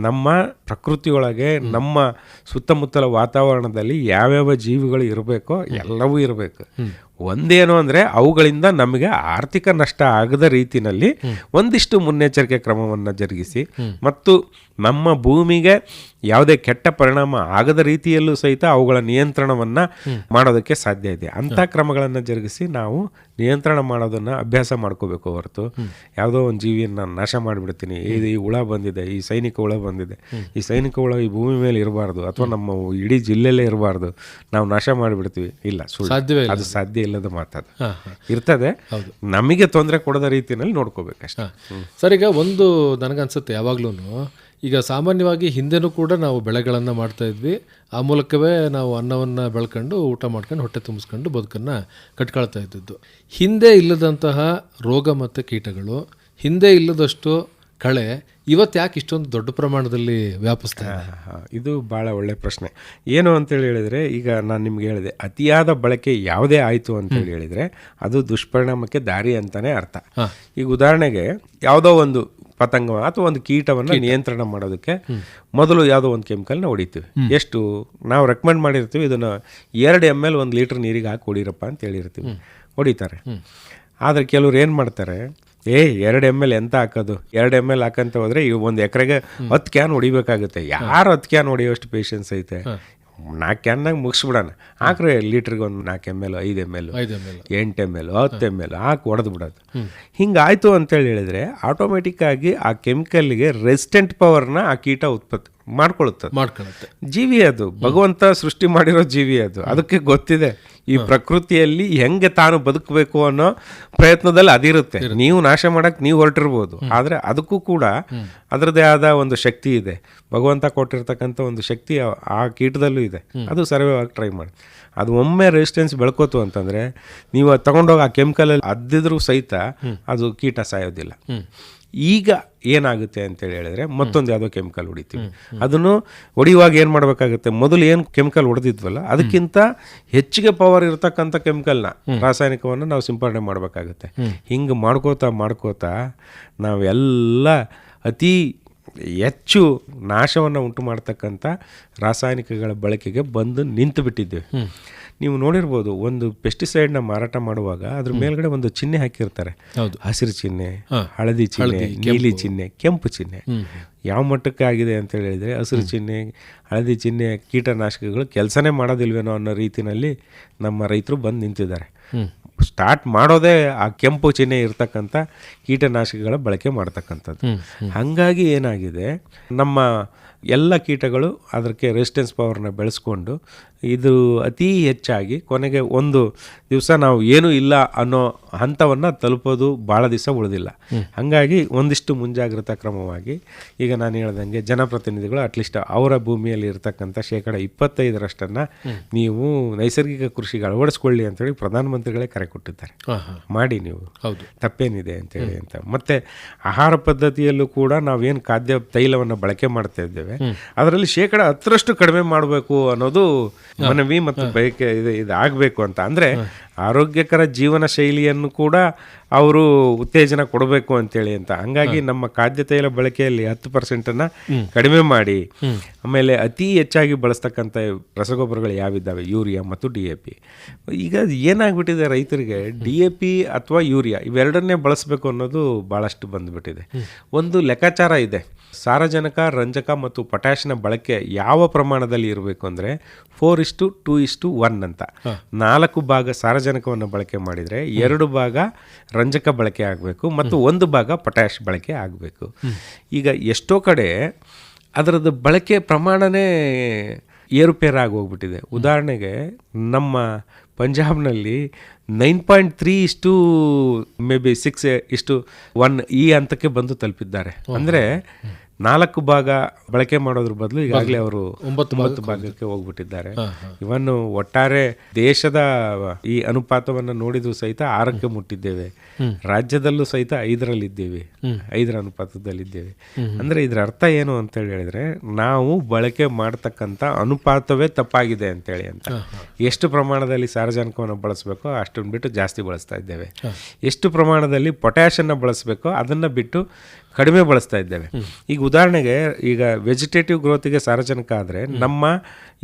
ನಮ್ಮ ಪ್ರಕೃತಿಯೊಳಗೆ ನಮ್ಮ ಸುತ್ತಮುತ್ತಲ ವಾತಾವರಣದಲ್ಲಿ ಯಾವ್ಯಾವ ಜೀವಿಗಳು ಇರಬೇಕೋ ಎಲ್ಲವೂ ಇರಬೇಕು. ಒಂದೇನು ಅಂದರೆ ಅವುಗಳಿಂದ ನಮಗೆ ಆರ್ಥಿಕ ನಷ್ಟ ಆಗದ ರೀತಿಯಲ್ಲಿ ಒಂದಿಷ್ಟು ಮುನ್ನೆಚ್ಚರಿಕೆ ಕ್ರಮವನ್ನು ಜರುಗಿಸಿ ಮತ್ತು ನಮ್ಮ ಭೂಮಿಗೆ ಯಾವುದೇ ಕೆಟ್ಟ ಪರಿಣಾಮ ಆಗದ ರೀತಿಯಲ್ಲೂ ಸಹಿತ ಅವುಗಳ ನಿಯಂತ್ರಣವನ್ನು ಮಾಡೋದಕ್ಕೆ ಸಾಧ್ಯ ಇದೆ. ಅಂಥ ಕ್ರಮಗಳನ್ನು ಜರುಗಿಸಿ ನಾವು ನಿಯಂತ್ರಣ ಮಾಡೋದನ್ನು ಅಭ್ಯಾಸ ಮಾಡ್ಕೋಬೇಕು ಹೊರತು ಯಾವುದೋ ಒಂದು ಜೀವಿಯನ್ನು ನಾಶ ಮಾಡಿಬಿಡ್ತೀನಿ, ಈ ಹುಳ ಬಂದಿದೆ, ಈ ಸೈನಿಕ ಹುಳ ಬಂದಿದೆ, ಈ ಸೈನಿಕ ಹುಳ ಈ ಭೂಮಿ ಮೇಲೆ ಇರಬಾರ್ದು ಅಥವಾ ನಮ್ಮ ಇಡೀ ಜಿಲ್ಲೆಯಲ್ಲೇ ಇರಬಾರ್ದು, ನಾವು ನಾಶ ಮಾಡಿಬಿಡ್ತೀವಿ. ಇಲ್ಲ, ಸುಳ್ಳು, ಅದು ಸಾಧ್ಯ ಇಲ್ಲದ ಮಾತದು. ಇರ್ತದೆ, ನಮಗೆ ತೊಂದರೆ ಕೊಡದ ರೀತಿಯಲ್ಲಿ ನೋಡ್ಕೋಬೇಕಷ್ಟೇ. ಸರ್, ಈಗ ಒಂದು ನನಗನ್ಸುತ್ತೆ ಯಾವಾಗ್ಲೂ, ಈಗ ಸಾಮಾನ್ಯವಾಗಿ ಹಿಂದೆನೂ ಕೂಡ ನಾವು ಬೆಳೆಗಳನ್ನು ಮಾಡ್ತಾ ಇದ್ವಿ, ಆ ಮೂಲಕವೇ ನಾವು ಅನ್ನವನ್ನು ಬೆಳ್ಕೊಂಡು ಊಟ ಮಾಡ್ಕೊಂಡು ಹೊಟ್ಟೆ ತುಂಬಿಸ್ಕೊಂಡು ಬದುಕನ್ನು ಕಟ್ಕೊಳ್ತಾ ಇದ್ದದ್ದು. ಹಿಂದೆ ಇಲ್ಲದಂತಹ ರೋಗ ಮತ್ತು ಕೀಟಗಳು, ಹಿಂದೆ ಇಲ್ಲದಷ್ಟು ಕಳೆ ಇವತ್ತು ಯಾಕೆ ಇಷ್ಟೊಂದು ದೊಡ್ಡ ಪ್ರಮಾಣದಲ್ಲಿ ವ್ಯಾಪಿಸ್ತಾ ಇದೆ? ಇದು ಭಾಳ ಒಳ್ಳೆ ಪ್ರಶ್ನೆ. ಏನು ಅಂತೇಳಿ ಹೇಳಿದರೆ, ಈಗ ನಾನು ನಿಮ್ಗೆ ಹೇಳಿದೆ, ಅತಿಯಾದ ಬಳಕೆ ಯಾವುದೇ ಆಯಿತು ಅಂತೇಳಿ ಹೇಳಿದರೆ ಅದು ದುಷ್ಪರಿಣಾಮಕ್ಕೆ ದಾರಿ ಅಂತಲೇ ಅರ್ಥ. ಈಗ ಉದಾಹರಣೆಗೆ ಯಾವುದೋ ಒಂದು ಪತಂಗ ಅಥವಾ ಒಂದು ಕೀಟವನ್ನು ನಿಯಂತ್ರಣ ಮಾಡೋದಕ್ಕೆ ಮೊದಲು ಯಾವುದೋ ಒಂದು ಕೆಮಿಕಲ್ನ ಹೊಡಿತೀವಿ. ಎಷ್ಟು ನಾವು ರೆಕಮೆಂಡ್ ಮಾಡಿರ್ತೀವಿ, ಇದನ್ನು 2 ml 1 ಲೀಟ್ರ್ ನೀರಿಗೆ ಹಾಕಿ ಹೊಡಿರಪ್ಪ ಅಂತ ಹೇಳಿರ್ತೀವಿ, ಹೊಡಿತಾರೆ. ಆದರೆ ಕೆಲವ್ರು ಏನು ಮಾಡ್ತಾರೆ, 2 ml ಎಂತ ಹಾಕೋದು, 2 ml ಹಾಕಂತ ಹೋದರೆ ಒಂದು ಎಕರೆಗೆ 10 ಕ್ಯಾನ್ ಹೊಡಿಬೇಕಾಗುತ್ತೆ. ಯಾರು 10 ಕ್ಯಾನ್ ಹೊಡಿಯೋಷ್ಟು ಪೇಷನ್ಸ್ ಐತೆ? 4 ಕ್ಯಾನ್ನಾಗ ಮುಗಿಸ್ಬಿಡೋಣ, ಹಾಕ್ರೆ ಲೀಟ್ರಿಗೆ ಒಂದು 4 ml 5 ml 8 ml 10 ml ಹಾಕಿ ಹೊಡೆದು ಬಿಡೋದು. ಹಿಂಗಾಯ್ತು ಅಂತೇಳಿ ಹೇಳಿದ್ರೆ ಆಟೋಮೆಟಿಕ್ ಆಗಿ ಆ ಕೆಮಿಕಲ್ಗೆ ರೆಸಿಸ್ಟೆಂಟ್ ಪವರ್ನ ಆ ಕೀಟ ಉತ್ಪತ್ತಿ ಮಾಡ್ಕೊಳ್ಳುತ್ತೆ. ಜೀವಿ ಅದು, ಭಗವಂತ ಸೃಷ್ಟಿ ಮಾಡಿರೋ ಜೀವಿ ಅದು. ಅದಕ್ಕೆ ಗೊತ್ತಿದೆ ಈ ಪ್ರಕೃತಿಯಲ್ಲಿ ಹೆಂಗೆ ತಾನು ಬದುಕಬೇಕು ಅನ್ನೋ ಪ್ರಯತ್ನದಲ್ಲಿ ಅದಿರುತ್ತೆ. ನೀವು ನಾಶ ಮಾಡಕ್ಕೆ ನೀವು ಹೊರಟಿರ್ಬೋದು, ಆದರೆ ಅದಕ್ಕೂ ಕೂಡ ಅದರದೇ ಆದ ಒಂದು ಶಕ್ತಿ ಇದೆ. ಭಗವಂತ ಕೊಟ್ಟಿರ್ತಕ್ಕಂಥ ಒಂದು ಶಕ್ತಿ ಆ ಕೀಟದಲ್ಲೂ ಇದೆ. ಅದು ಸರ್ವೇವಾಗಿ ಟ್ರೈ ಮಾಡಿ. ಅದು ಒಮ್ಮೆ ರೆಸಿಸ್ಟೆನ್ಸ್ ಬೆಳ್ಕೋತು ಅಂತಂದರೆ ನೀವು ತಗೊಂಡೋಗಿ ಆ ಕೆಮಿಕಲಲ್ಲಿ ಅದ್ದಿದ್ರೂ ಸಹಿತ ಅದು ಕೀಟ ಸಾಯೋದಿಲ್ಲ. ಈಗ ಏನಾಗುತ್ತೆ ಅಂತೇಳಿ ಹೇಳಿದ್ರೆ ಮತ್ತೊಂದು ಯಾವುದೋ ಕೆಮಿಕಲ್ ಹೊಡಿತೀವಿ. ಅದನ್ನು ಹೊಡಿಯುವಾಗ ಏನು ಮಾಡಬೇಕಾಗುತ್ತೆ, ಮೊದಲು ಏನು ಕೆಮಿಕಲ್ ಹೊಡೆದಿದ್ವಲ್ಲ ಅದಕ್ಕಿಂತ ಹೆಚ್ಚಿಗೆ ಪವರ್ ಇರತಕ್ಕಂಥ ಕೆಮಿಕಲ್ನ, ರಾಸಾಯನಿಕವನ್ನು ನಾವು ಸಿಂಪಡಣೆ ಮಾಡಬೇಕಾಗುತ್ತೆ. ಹಿಂಗೆ ಮಾಡ್ಕೋತಾ ನಾವೆಲ್ಲ ಅತಿ ಹೆಚ್ಚು ನಾಶವನ್ನು ಉಂಟು ಮಾಡ್ತಕ್ಕಂಥ ರಾಸಾಯನಿಕಗಳ ಬಳಕೆಗೆ ಬಂದು ನಿಂತು ಬಿಟ್ಟಿದ್ದೇವೆ. ನೀವು ನೋಡಿರ್ಬೋದು, ಒಂದು ಪೆಸ್ಟಿಸೈಡ್ನ ಮಾರಾಟ ಮಾಡುವಾಗ ಅದ್ರ ಮೇಲ್ಗಡೆ ಒಂದು ಚಿಹ್ನೆ ಹಾಕಿರ್ತಾರೆ. ಹಸಿರು ಚಿಹ್ನೆ, ಹಳದಿ ಚಿಹ್ನೆ, ನೀಲಿ ಚಿಹ್ನೆ, ಕೆಂಪು ಚಿಹ್ನೆ. ಯಾವ ಮಟ್ಟಕ್ಕೆ ಆಗಿದೆ ಅಂತ ಹೇಳಿದರೆ, ಹಸಿರು ಚಿಹ್ನೆ, ಹಳದಿ ಚಿಹ್ನೆ ಕೀಟನಾಶಕಗಳು ಕೆಲಸನೇ ಮಾಡೋದಿಲ್ವೇನೋ ಅನ್ನೋ ರೀತಿಯಲ್ಲಿ ನಮ್ಮ ರೈತರು ಬಂದು ನಿಂತಿದ್ದಾರೆ. ಸ್ಟಾರ್ಟ್ ಮಾಡೋದೇ ಆ ಕೆಂಪು ಚಿಹ್ನೆ ಇರ್ತಕ್ಕಂಥ ಕೀಟನಾಶಕಗಳ ಬಳಕೆ ಮಾಡ್ತಕ್ಕಂಥದ್ದು. ಹಾಗಾಗಿ ಏನಾಗಿದೆ, ನಮ್ಮ ಎಲ್ಲ ಕೀಟಗಳು ಅದಕ್ಕೆ ರೆಸಿಸ್ಟೆನ್ಸ್ ಪವರ್ನ ಬೆಳೆಸ್ಕೊಂಡು ಇದು ಅತಿ ಹೆಚ್ಚಾಗಿ ಕೊನೆಗೆ ಒಂದು ದಿವಸ ನಾವು ಏನೂ ಇಲ್ಲ ಅನ್ನೋ ಹಂತವನ್ನು ತಲುಪೋದು ಭಾಳ ದಿವಸ ಉಳಿದಿಲ್ಲ. ಹಾಗಾಗಿ ಒಂದಿಷ್ಟು ಮುಂಜಾಗ್ರತಾ ಕ್ರಮವಾಗಿ ಈಗ ನಾನು ಹೇಳ್ದಂಗೆ ಜನಪ್ರತಿನಿಧಿಗಳು ಅಟ್ಲೀಸ್ಟ್ ಅವರ ಭೂಮಿಯಲ್ಲಿ ಇರತಕ್ಕಂಥ 25% ನೀವು ನೈಸರ್ಗಿಕ ಕೃಷಿಗೆ ಅಳವಡಿಸ್ಕೊಳ್ಳಿ ಅಂತೇಳಿ ಪ್ರಧಾನಮಂತ್ರಿಗಳೇ ಕರೆ ಕೊಟ್ಟಿದ್ದಾರೆ. ಮಾಡಿ ನೀವು, ತಪ್ಪೇನಿದೆ ಅಂತೇಳಿ ಅಂತ. ಮತ್ತು ಆಹಾರ ಪದ್ಧತಿಯಲ್ಲೂ ಕೂಡ ನಾವೇನು ಖಾದ್ಯ ತೈಲವನ್ನು ಬಳಕೆ ಮಾಡ್ತಾ ಇದ್ದೇವೆ ಅದರಲ್ಲಿ 10% ಕಡಿಮೆ ಮಾಡಬೇಕು ಅನ್ನೋದು ಮನವಿ ಮತ್ತು ಬಯಕೆ ಇದು ಆಗಬೇಕು ಅಂತ. ಅಂದರೆ ಆರೋಗ್ಯಕರ ಜೀವನ ಶೈಲಿಯನ್ನು ಕೂಡ ಅವರು ಉತ್ತೇಜನ ಕೊಡಬೇಕು ಅಂತೇಳಿ ಅಂತ. ಹಂಗಾಗಿ ನಮ್ಮ ಖಾದ್ಯ ತೈಲ ಬಳಕೆಯಲ್ಲಿ 10% ಕಡಿಮೆ ಮಾಡಿ, ಆಮೇಲೆ ಅತಿ ಹೆಚ್ಚಾಗಿ ಬಳಸ್ತಕ್ಕಂಥ ರಸಗೊಬ್ಬರಗಳು ಯಾವಿದ್ದಾವೆ, ಯೂರಿಯಾ ಮತ್ತು DAP. ಈಗ ಏನಾಗ್ಬಿಟ್ಟಿದೆ ರೈತರಿಗೆ, DAP ಅಥವಾ ಯೂರಿಯಾ ಇವೆರಡನ್ನೇ ಬಳಸಬೇಕು ಅನ್ನೋದು ಭಾಳಷ್ಟು ಬಂದುಬಿಟ್ಟಿದೆ. ಒಂದು ಲೆಕ್ಕಾಚಾರ ಇದೆ, ಸಾರಜನಕ, ರಂಜಕ ಮತ್ತು ಪೊಟ್ಯಾಷಿಯಂ ಬಳಕೆ ಯಾವ ಪ್ರಮಾಣದಲ್ಲಿ ಇರಬೇಕು ಅಂದರೆ 4:2:1 ಅಂತ. 4 ಭಾಗ ಸಾರಜನಕವನ್ನು ಬಳಕೆ ಮಾಡಿದರೆ 2 ಭಾಗ ರಂಜಕ ಬಳಕೆ ಆಗಬೇಕು ಮತ್ತು 1 ಭಾಗ ಪೊಟ್ಯಾಷ್ ಬಳಕೆ ಆಗಬೇಕು. ಈಗ ಎಷ್ಟೋ ಕಡೆ ಅದರದ್ದು ಬಳಕೆ ಪ್ರಮಾಣನೇ ಏರುಪೇರಾಗಿ ಹೋಗ್ಬಿಟ್ಟಿದೆ. ಉದಾಹರಣೆಗೆ ನಮ್ಮ ಪಂಜಾಬ್ನಲ್ಲಿ 9.3 ಮೇ ಬಿ 6:1 ಈ ಹಂತಕ್ಕೆ ಬಂದು ತಲುಪಿದ್ದಾರೆ. ಅಂದರೆ 4 ಭಾಗ ಬಳಕೆ ಮಾಡೋದ್ರ ಬದಲು ಈಗಾಗಲೇ ಅವರು 9 ಭಾಗಕ್ಕೆ ಹೋಗ್ಬಿಟ್ಟಿದ್ದಾರೆ. ಇವನ್ನು ಒಟ್ಟಾರೆ ದೇಶದ ಈ ಅನುಪಾತವನ್ನು ನೋಡಿದ್ರು ಸಹಿತ 6ಕ್ಕೆ ಮುಟ್ಟಿದ್ದೇವೆ. ರಾಜ್ಯದಲ್ಲೂ ಸಹಿತ 5ರಲ್ಲಿದ್ದೇವೆ, 5ರ ಅನುಪಾತದಲ್ಲಿದ್ದೇವೆ. ಅಂದ್ರೆ ಇದರ ಅರ್ಥ ಏನು ಅಂತ ಹೇಳಿದ್ರೆ, ನಾವು ಬಳಕೆ ಮಾಡ್ತಕ್ಕಂಥ ಅನುಪಾತವೇ ತಪ್ಪಾಗಿದೆ ಅಂತೇಳಿ ಅಂತ. ಎಷ್ಟು ಪ್ರಮಾಣದಲ್ಲಿ ಸಾರಜನಕವನ್ನು ಬಳಸಬೇಕೋ ಅಷ್ಟನ್ನು ಬಿಟ್ಟು ಜಾಸ್ತಿ ಬಳಸ್ತಾ ಇದ್ದೇವೆ. ಎಷ್ಟು ಪ್ರಮಾಣದಲ್ಲಿ ಪೊಟ್ಯಾಷನ್ನು ಬಳಸಬೇಕೋ ಅದನ್ನು ಬಿಟ್ಟು ಕಡಿಮೆ ಬಳಸ್ತಾ ಇದ್ದೇವೆ. ಈಗ ಉದಾಹರಣೆಗೆ, ಈಗ ವೆಜಿಟೇಟಿವ್ ಗ್ರೋತಿಗೆ ಸಾರಜನಕ ಆದರೆ ನಮ್ಮ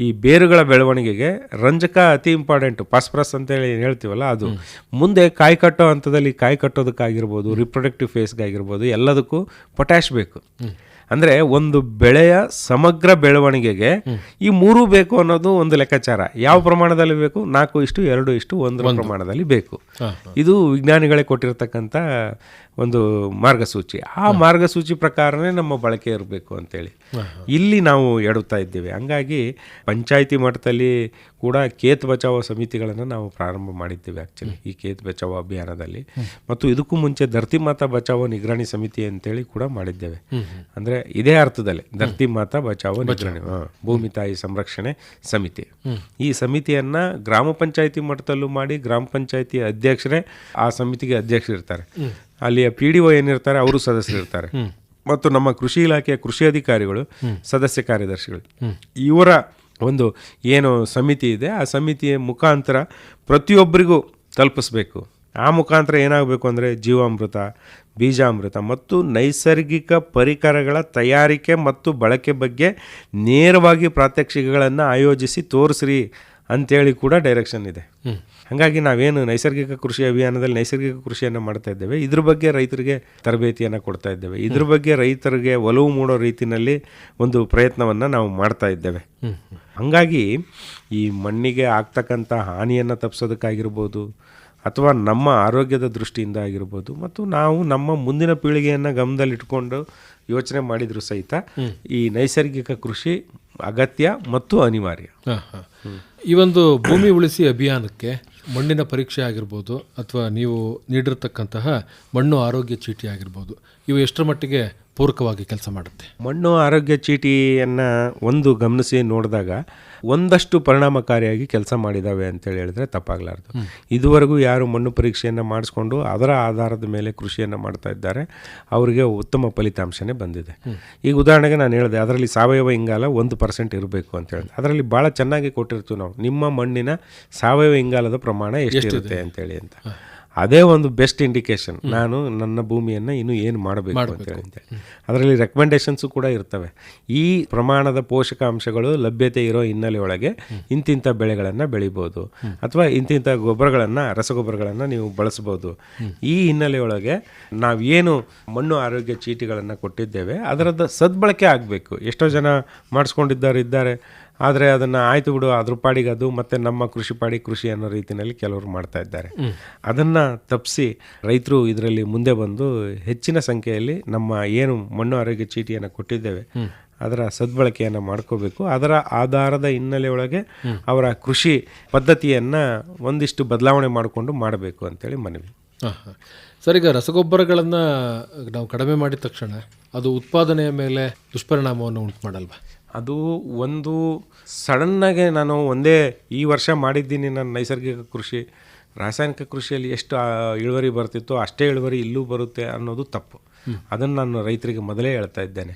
ಈ ಬೇರುಗಳ ಬೆಳವಣಿಗೆಗೆ ರಂಜಕ ಅತಿ ಇಂಪಾರ್ಟೆಂಟು. ಫಾಸ್ಫರಸ್ ಅಂತೇಳಿ ಹೇಳ್ತೀವಲ್ಲ, ಅದು ಮುಂದೆ ಕಾಯಿ ಕಟ್ಟೋ ಹಂತದಲ್ಲಿ ಕಾಯಿ ಕಟ್ಟೋದಕ್ಕಾಗಿರ್ಬೋದು, ರಿಪ್ರೊಡಕ್ಟಿವ್ ಫೇಸ್ಗಾಗಿರ್ಬೋದು, ಎಲ್ಲದಕ್ಕೂ ಪೊಟ್ಯಾಷ್ ಬೇಕು. ಅಂದರೆ ಒಂದು ಬೆಳೆಯ ಸಮಗ್ರ ಬೆಳವಣಿಗೆಗೆ ಈ 3 ಬೇಕು ಅನ್ನೋದು ಒಂದು ಲೆಕ್ಕಾಚಾರ. ಯಾವ ಪ್ರಮಾಣದಲ್ಲಿ ಬೇಕು? 4:2:1 ಪ್ರಮಾಣದಲ್ಲಿ ಬೇಕು. ಇದು ವಿಜ್ಞಾನಿಗಳೇ ಕೊಟ್ಟಿರ್ತಕ್ಕಂಥ ಒಂದು ಮಾರ್ಗಸೂಚಿ. ಆ ಮಾರ್ಗಸೂಚಿ ಪ್ರಕಾರನೇ ನಮ್ಮ ಬಳಕೆ ಇರಬೇಕು ಅಂತೇಳಿ ಇಲ್ಲಿ ನಾವು ಎಡುತ್ತಾ ಇದ್ದೇವೆ. ಹಂಗಾಗಿ ಪಂಚಾಯಿತಿ ಮಟ್ಟದಲ್ಲಿ ಕೂಡ ಖೇತ್ ಬಚಾವೋ ಸಮಿತಿಗಳನ್ನು ನಾವು ಪ್ರಾರಂಭ ಮಾಡಿದ್ದೇವೆ ಆ್ಯಕ್ಚುಲಿ ಈ ಖೇತ್ ಬಚಾವೋ ಅಭಿಯಾನದಲ್ಲಿ. ಮತ್ತು ಇದಕ್ಕೂ ಮುಂಚೆ ಧರ್ತಿ ಮಾತಾ ಬಚಾವೋ ನಿಗರಾಣಿ ಸಮಿತಿ ಅಂತೇಳಿ ಕೂಡ ಮಾಡಿದ್ದೇವೆ. ಅಂದರೆ ಇದೇ ಅರ್ಥದಲ್ಲಿ ಧರ್ತಿ ಮಾತಾ ಬಚಾವೋ ನಿಗರಾಣಿ, ಭೂಮಿ ತಾಯಿ ಸಂರಕ್ಷಣೆ ಸಮಿತಿ. ಈ ಸಮಿತಿಯನ್ನು ಗ್ರಾಮ ಪಂಚಾಯಿತಿ ಮಟ್ಟದಲ್ಲೂ ಮಾಡಿ, ಗ್ರಾಮ ಪಂಚಾಯಿತಿ ಅಧ್ಯಕ್ಷರೇ ಆ ಸಮಿತಿಗೆ ಅಧ್ಯಕ್ಷರಿರ್ತಾರೆ. ಅಲ್ಲಿಯ PDO ಏನಿರ್ತಾರೆ ಅವರು ಸದಸ್ಯರಿರ್ತಾರೆ. ಮತ್ತು ನಮ್ಮ ಕೃಷಿ ಇಲಾಖೆಯ ಕೃಷಿ ಅಧಿಕಾರಿಗಳು ಸದಸ್ಯ ಕಾರ್ಯದರ್ಶಿಗಳು. ಇವರ ಒಂದು ಏನು ಸಮಿತಿ ಇದೆ ಆ ಸಮಿತಿಯ ಮುಖಾಂತರ ಪ್ರತಿಯೊಬ್ಬರಿಗೂ ತಲುಪಿಸ್ಬೇಕು. ಆ ಮುಖಾಂತರ ಏನಾಗಬೇಕು ಅಂದರೆ ಜೀವಾಮೃತ, ಬೀಜಾಮೃತ ಮತ್ತು ನೈಸರ್ಗಿಕ ಪರಿಕರಗಳ ತಯಾರಿಕೆ ಮತ್ತು ಬಳಕೆ ಬಗ್ಗೆ ನೇರವಾಗಿ ಪ್ರಾತ್ಯಕ್ಷಿಕೆಗಳನ್ನು ಆಯೋಜಿಸಿ ತೋರಿಸ್ರಿ ಅಂತೇಳಿ ಕೂಡ ಡೈರೆಕ್ಷನ್ ಇದೆ. ಹಾಗಾಗಿ ನಾವೇನು ನೈಸರ್ಗಿಕ ಕೃಷಿ ಅಭಿಯಾನದಲ್ಲಿ ನೈಸರ್ಗಿಕ ಕೃಷಿಯನ್ನು ಮಾಡ್ತಾ ಇದ್ದೇವೆ, ಇದ್ರ ಬಗ್ಗೆ ರೈತರಿಗೆ ತರಬೇತಿಯನ್ನು ಕೊಡ್ತಾ ಇದ್ದೇವೆ. ಇದ್ರ ಬಗ್ಗೆ ರೈತರಿಗೆ ಒಲವು ಮೂಡೋ ರೀತಿಯಲ್ಲಿ ಒಂದು ಪ್ರಯತ್ನವನ್ನು ನಾವು ಮಾಡ್ತಾ ಇದ್ದೇವೆ. ಹಾಗಾಗಿ ಈ ಮಣ್ಣಿಗೆ ಆಗ್ತಕ್ಕಂಥ ಹಾನಿಯನ್ನು ತಪ್ಪಿಸೋದಕ್ಕಾಗಿರ್ಬೋದು, ಅಥವಾ ನಮ್ಮ ಆರೋಗ್ಯದ ದೃಷ್ಟಿಯಿಂದ ಆಗಿರ್ಬೋದು, ಮತ್ತು ನಾವು ನಮ್ಮ ಮುಂದಿನ ಪೀಳಿಗೆಯನ್ನು ಗಮನದಲ್ಲಿಟ್ಕೊಂಡು ಯೋಚನೆ ಮಾಡಿದರೂ ಸಹಿತ ಈ ನೈಸರ್ಗಿಕ ಕೃಷಿ ಅಗತ್ಯ ಮತ್ತು ಅನಿವಾರ್ಯ. ಈ ಒಂದು ಭೂಮಿ ಉಳಿಸಿ ಅಭಿಯಾನಕ್ಕೆ ಮಣ್ಣಿನ ಪರೀಕ್ಷೆ ಆಗಿರ್ಬೋದು, ಅಥವಾ ನೀವು ನೀಡಿರ್ತಕ್ಕಂತಹ ಮಣ್ಣು ಆರೋಗ್ಯ ಚೀಟಿ ಆಗಿರ್ಬೋದು, ಇವು ಎಷ್ಟರ ಮಟ್ಟಿಗೆ ಪೂರಕವಾಗಿ ಕೆಲಸ ಮಾಡುತ್ತೆ? ಮಣ್ಣು ಆರೋಗ್ಯ ಚೀಟಿಯನ್ನು ಒಂದು ಗಮನಿಸಿ ನೋಡಿದಾಗ ಒಂದಷ್ಟು ಪರಿಣಾಮಕಾರಿಯಾಗಿ ಕೆಲಸ ಮಾಡಿದ್ದಾವೆ ಅಂತೇಳಿ ಹೇಳಿದ್ರೆ ತಪ್ಪಾಗಲಾರ್ದು. ಇದುವರೆಗೂ ಯಾರು ಮಣ್ಣು ಪರೀಕ್ಷೆಯನ್ನು ಮಾಡಿಸ್ಕೊಂಡು ಅದರ ಆಧಾರದ ಮೇಲೆ ಕೃಷಿಯನ್ನು ಮಾಡ್ತಾ ಇದ್ದಾರೆ ಅವರಿಗೆ ಉತ್ತಮ ಫಲಿತಾಂಶನೇ ಬಂದಿದೆ. ಈಗ ಉದಾಹರಣೆಗೆ ನಾನು ಹೇಳಿದೆ, ಅದರಲ್ಲಿ ಸಾವಯವ ಇಂಗಾಲ 1% ಇರಬೇಕು ಅಂತ ಹೇಳಿದೆ. ಅದರಲ್ಲಿ ಭಾಳ ಚೆನ್ನಾಗಿ ಕೊಟ್ಟಿರ್ತೀವಿ ನಾವು, ನಿಮ್ಮ ಮಣ್ಣಿನ ಸಾವಯವ ಇಂಗಾಲದ ಪ್ರಮಾಣ ಎಷ್ಟಿರುತ್ತೆ ಅಂತೇಳಿ ಅಂತ. ಅದೇ ಒಂದು ಬೆಸ್ಟ್ ಇಂಡಿಕೇಶನ್, ನಾನು ನನ್ನ ಭೂಮಿಯನ್ನು ಇನ್ನೂ ಏನು ಮಾಡಬೇಕು ಅಂತ ಹೇಳಿದ್ದೆ. ಅದರಲ್ಲಿ ರೆಕಮೆಂಡೇಶನ್ಸು ಕೂಡ ಇರ್ತವೆ. ಈ ಪ್ರಮಾಣದ ಪೋಷಕಾಂಶಗಳು ಲಭ್ಯತೆ ಇರೋ ಹಿನ್ನೆಲೆಯೊಳಗೆ ಇಂತಿಂಥ ಬೆಳೆಗಳನ್ನು ಬೆಳಿಬೋದು, ಅಥವಾ ಇಂತಿಂಥ ಗೊಬ್ಬರಗಳನ್ನು, ರಸಗೊಬ್ಬರಗಳನ್ನು ನೀವು ಬಳಸ್ಬೋದು. ಈ ಹಿನ್ನೆಲೆಯೊಳಗೆ ನಾವೇನು ಮಣ್ಣು ಆರೋಗ್ಯ ಚೀಟಿಗಳನ್ನು ಕೊಟ್ಟಿದ್ದೇವೆ ಅದರದ್ದು ಸದ್ಬಳಕೆ ಆಗಬೇಕು. ಎಷ್ಟೋ ಜನ ಮಾಡಿಸ್ಕೊಂಡಿದ್ದಾರೆ, ಆದರೆ ಅದನ್ನು ಆಯ್ತು ಬಿಡು ಅದ್ರ ಪಾಡಿಗೆ ಅದು, ಮತ್ತು ನಮ್ಮ ಕೃಷಿ ಪಾಡಿ ಕೃಷಿ ಅನ್ನೋ ರೀತಿಯಲ್ಲಿ ಕೆಲವರು ಮಾಡ್ತಾ ಇದ್ದಾರೆ. ಅದನ್ನು ತಪ್ಪಿಸಿ ರೈತರು ಇದರಲ್ಲಿ ಮುಂದೆ ಬಂದು ಹೆಚ್ಚಿನ ಸಂಖ್ಯೆಯಲ್ಲಿ ನಮ್ಮ ಏನು ಮಣ್ಣು ಆರೋಗ್ಯ ಚೀಟಿಯನ್ನು ಕೊಟ್ಟಿದ್ದೇವೆ ಅದರ ಸದ್ಬಳಕೆಯನ್ನು ಮಾಡ್ಕೋಬೇಕು. ಅದರ ಆಧಾರದ ಹಿನ್ನೆಲೆಯೊಳಗೆ ಅವರ ಕೃಷಿ ಪದ್ಧತಿಯನ್ನು ಒಂದಿಷ್ಟು ಬದಲಾವಣೆ ಮಾಡಿಕೊಂಡು ಮಾಡಬೇಕು ಅಂತೇಳಿ ಮನವಿ. ಸರ್, ಈಗ ರಸಗೊಬ್ಬರಗಳನ್ನು ನಾವು ಕಡಿಮೆ ಮಾಡಿದ ತಕ್ಷಣ ಅದು ಉತ್ಪಾದನೆಯ ಮೇಲೆ ದುಷ್ಪರಿಣಾಮವನ್ನು ಉಂಟು ಮಾಡಲ್ವಾ? ಅದು ಒಂದು ಸಡನ್ನಾಗೆ ನಾನು ಒಂದೇ ಈ ವರ್ಷ ಮಾಡಿದ್ದೀನಿ ನಾನು ನೈಸರ್ಗಿಕ ಕೃಷಿ, ರಾಸಾಯನಿಕ ಕೃಷಿಯಲ್ಲಿ ಎಷ್ಟು ಇಳುವರಿ ಬರ್ತಿತ್ತೋ ಅಷ್ಟೇ ಇಳುವರಿ ಇಲ್ಲೂ ಬರುತ್ತೆ ಅನ್ನೋದು ತಪ್ಪು. ಅದನ್ನು ನಾನು ರೈತರಿಗೆ ಮೊದಲೇ ಹೇಳ್ತಾ ಇದ್ದೇನೆ.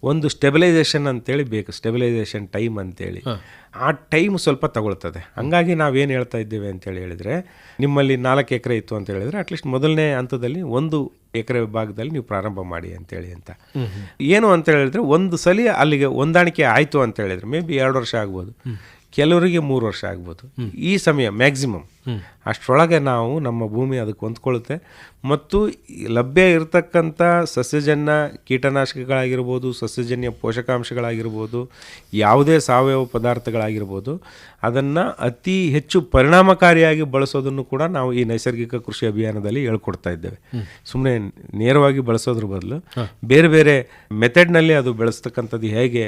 ಒಂದು ಸ್ಟೆಬಿಲೈಸೇಷನ್ ಅಂತೇಳಿ ಬೇಕು, ಸ್ಟೆಬಿಲೈಸೇಷನ್ ಟೈಮ್ ಅಂತೇಳಿ. ಆ ಟೈಮ್ ಸ್ವಲ್ಪ ತಗೊಳ್ತದೆ. ಹಂಗಾಗಿ ನಾವೇನು ಹೇಳ್ತಾ ಇದ್ದೇವೆ ಅಂತೇಳಿ ಹೇಳಿದರೆ, ನಿಮ್ಮಲ್ಲಿ 4 ಎಕರೆ ಇತ್ತು ಅಂತ ಹೇಳಿದರೆ ಅಟ್ಲೀಸ್ಟ್ ಮೊದಲನೇ ಹಂತದಲ್ಲಿ 1 ಎಕರೆ ಭಾಗದಲ್ಲಿ ನೀವು ಪ್ರಾರಂಭ ಮಾಡಿ ಅಂತೇಳಿ ಅಂತ. ಏನು ಅಂತ ಹೇಳಿದ್ರೆ, ಒಂದು ಸಲ ಅಲ್ಲಿಗೆ ಹೊಂದಾಣಿಕೆ ಆಯಿತು ಅಂತ ಹೇಳಿದರೆ ಮೇ ಬಿ 2 ವರ್ಷ ಆಗ್ಬೋದು, ಕೆಲವರಿಗೆ 3 ವರ್ಷ ಆಗ್ಬೋದು. ಈ ಸಮಯ ಮ್ಯಾಕ್ಸಿಮಮ್ ಅಷ್ಟರೊಳಗೆ ನಾವು ನಮ್ಮ ಭೂಮಿ ಅದಕ್ಕೆ ಹೊಂದ್ಕೊಳ್ಳುತ್ತೆ. ಮತ್ತು ಲಭ್ಯ ಇರತಕ್ಕಂಥ ಸಸ್ಯಜನ್ಯ ಕೀಟನಾಶಕಗಳಾಗಿರ್ಬೋದು, ಸಸ್ಯಜನ್ಯ ಪೋಷಕಾಂಶಗಳಾಗಿರ್ಬೋದು, ಯಾವುದೇ ಸಾವಯವ ಪದಾರ್ಥಗಳಾಗಿರ್ಬೋದು, ಅದನ್ನು ಅತಿ ಹೆಚ್ಚು ಪರಿಣಾಮಕಾರಿಯಾಗಿ ಬಳಸೋದನ್ನು ಕೂಡ ನಾವು ಈ ನೈಸರ್ಗಿಕ ಕೃಷಿ ಅಭಿಯಾನದಲ್ಲಿ ಹೇಳ್ಕೊಡ್ತಾ ಇದ್ದೇವೆ. ಸುಮ್ಮನೆ ನೇರವಾಗಿ ಬಳಸೋದ್ರ ಬದಲು ಬೇರೆ ಬೇರೆ ಮೆಥಡ್ನಲ್ಲಿ ಅದು ಬೆಳೆಸ್ತಕ್ಕಂಥದ್ದು ಹೇಗೆ,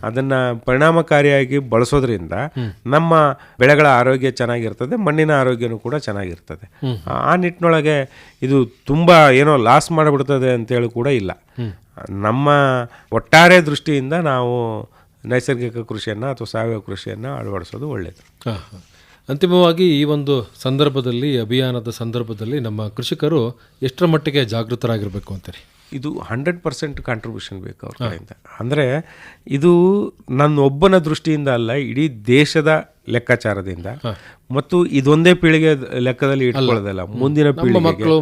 ಅದನ್ನು ಪರಿಣಾಮಕಾರಿಯಾಗಿ ಬಳಸೋದ್ರಿಂದ ನಮ್ಮ ಬೆಳೆಗಳ ಆರೋಗ್ಯ ಚೆನ್ನಾಗಿರ್ತದೆ, ಮಣ್ಣಿನ ಆರೋಗ್ಯನೂ ಕೂಡ ಚೆನ್ನಾಗಿರ್ತದೆ. ಆ ನಿಟ್ಟಿನೊಳಗೆ ಇದು ತುಂಬ ಏನೋ ಲಾಸ್ ಮಾಡಿಬಿಡ್ತದೆ ಅಂತೇಳಿ ಕೂಡ ಇಲ್ಲ. ನಮ್ಮ ಒಟ್ಟಾರೆ ದೃಷ್ಟಿಯಿಂದ ನಾವು ನೈಸರ್ಗಿಕ ಕೃಷಿಯನ್ನು ಅಥವಾ ಸಾವಯವ ಕೃಷಿಯನ್ನು ಅಳವಡಿಸೋದು ಒಳ್ಳೆಯದು. ಅಂತಿಮವಾಗಿ ಈ ಒಂದು ಸಂದರ್ಭದಲ್ಲಿ, ಅಭಿಯಾನದ ಸಂದರ್ಭದಲ್ಲಿ ನಮ್ಮ ಕೃಷಿಕರು ಎಷ್ಟರ ಮಟ್ಟಿಗೆ ಜಾಗೃತರಾಗಿರಬೇಕು ಅಂತೀರಿ? ಇದು 100% ಕಾಂಟ್ರಿಬ್ಯೂಷನ್ ಬೇಕು ಅವ್ರ ಕಡೆಯಿಂದ. ಅಂದರೆ ಇದು ನನ್ನ ಒಬ್ಬನ ದೃಷ್ಟಿಯಿಂದ ಅಲ್ಲ, ಇಡೀ ದೇಶದ ಲೆಕ್ಕಾಚಾರದಿಂದ ಮತ್ತು ಇದೊಂದೇ ಪೀಳಿಗೆ ಲೆಕ್ಕದಲ್ಲಿ ಇಟ್ಕೊಳ್ಳೋದಲ್ಲ, ಮುಂದಿನ ಪೀಳಿಗೆ ಮಕ್ಕಳು,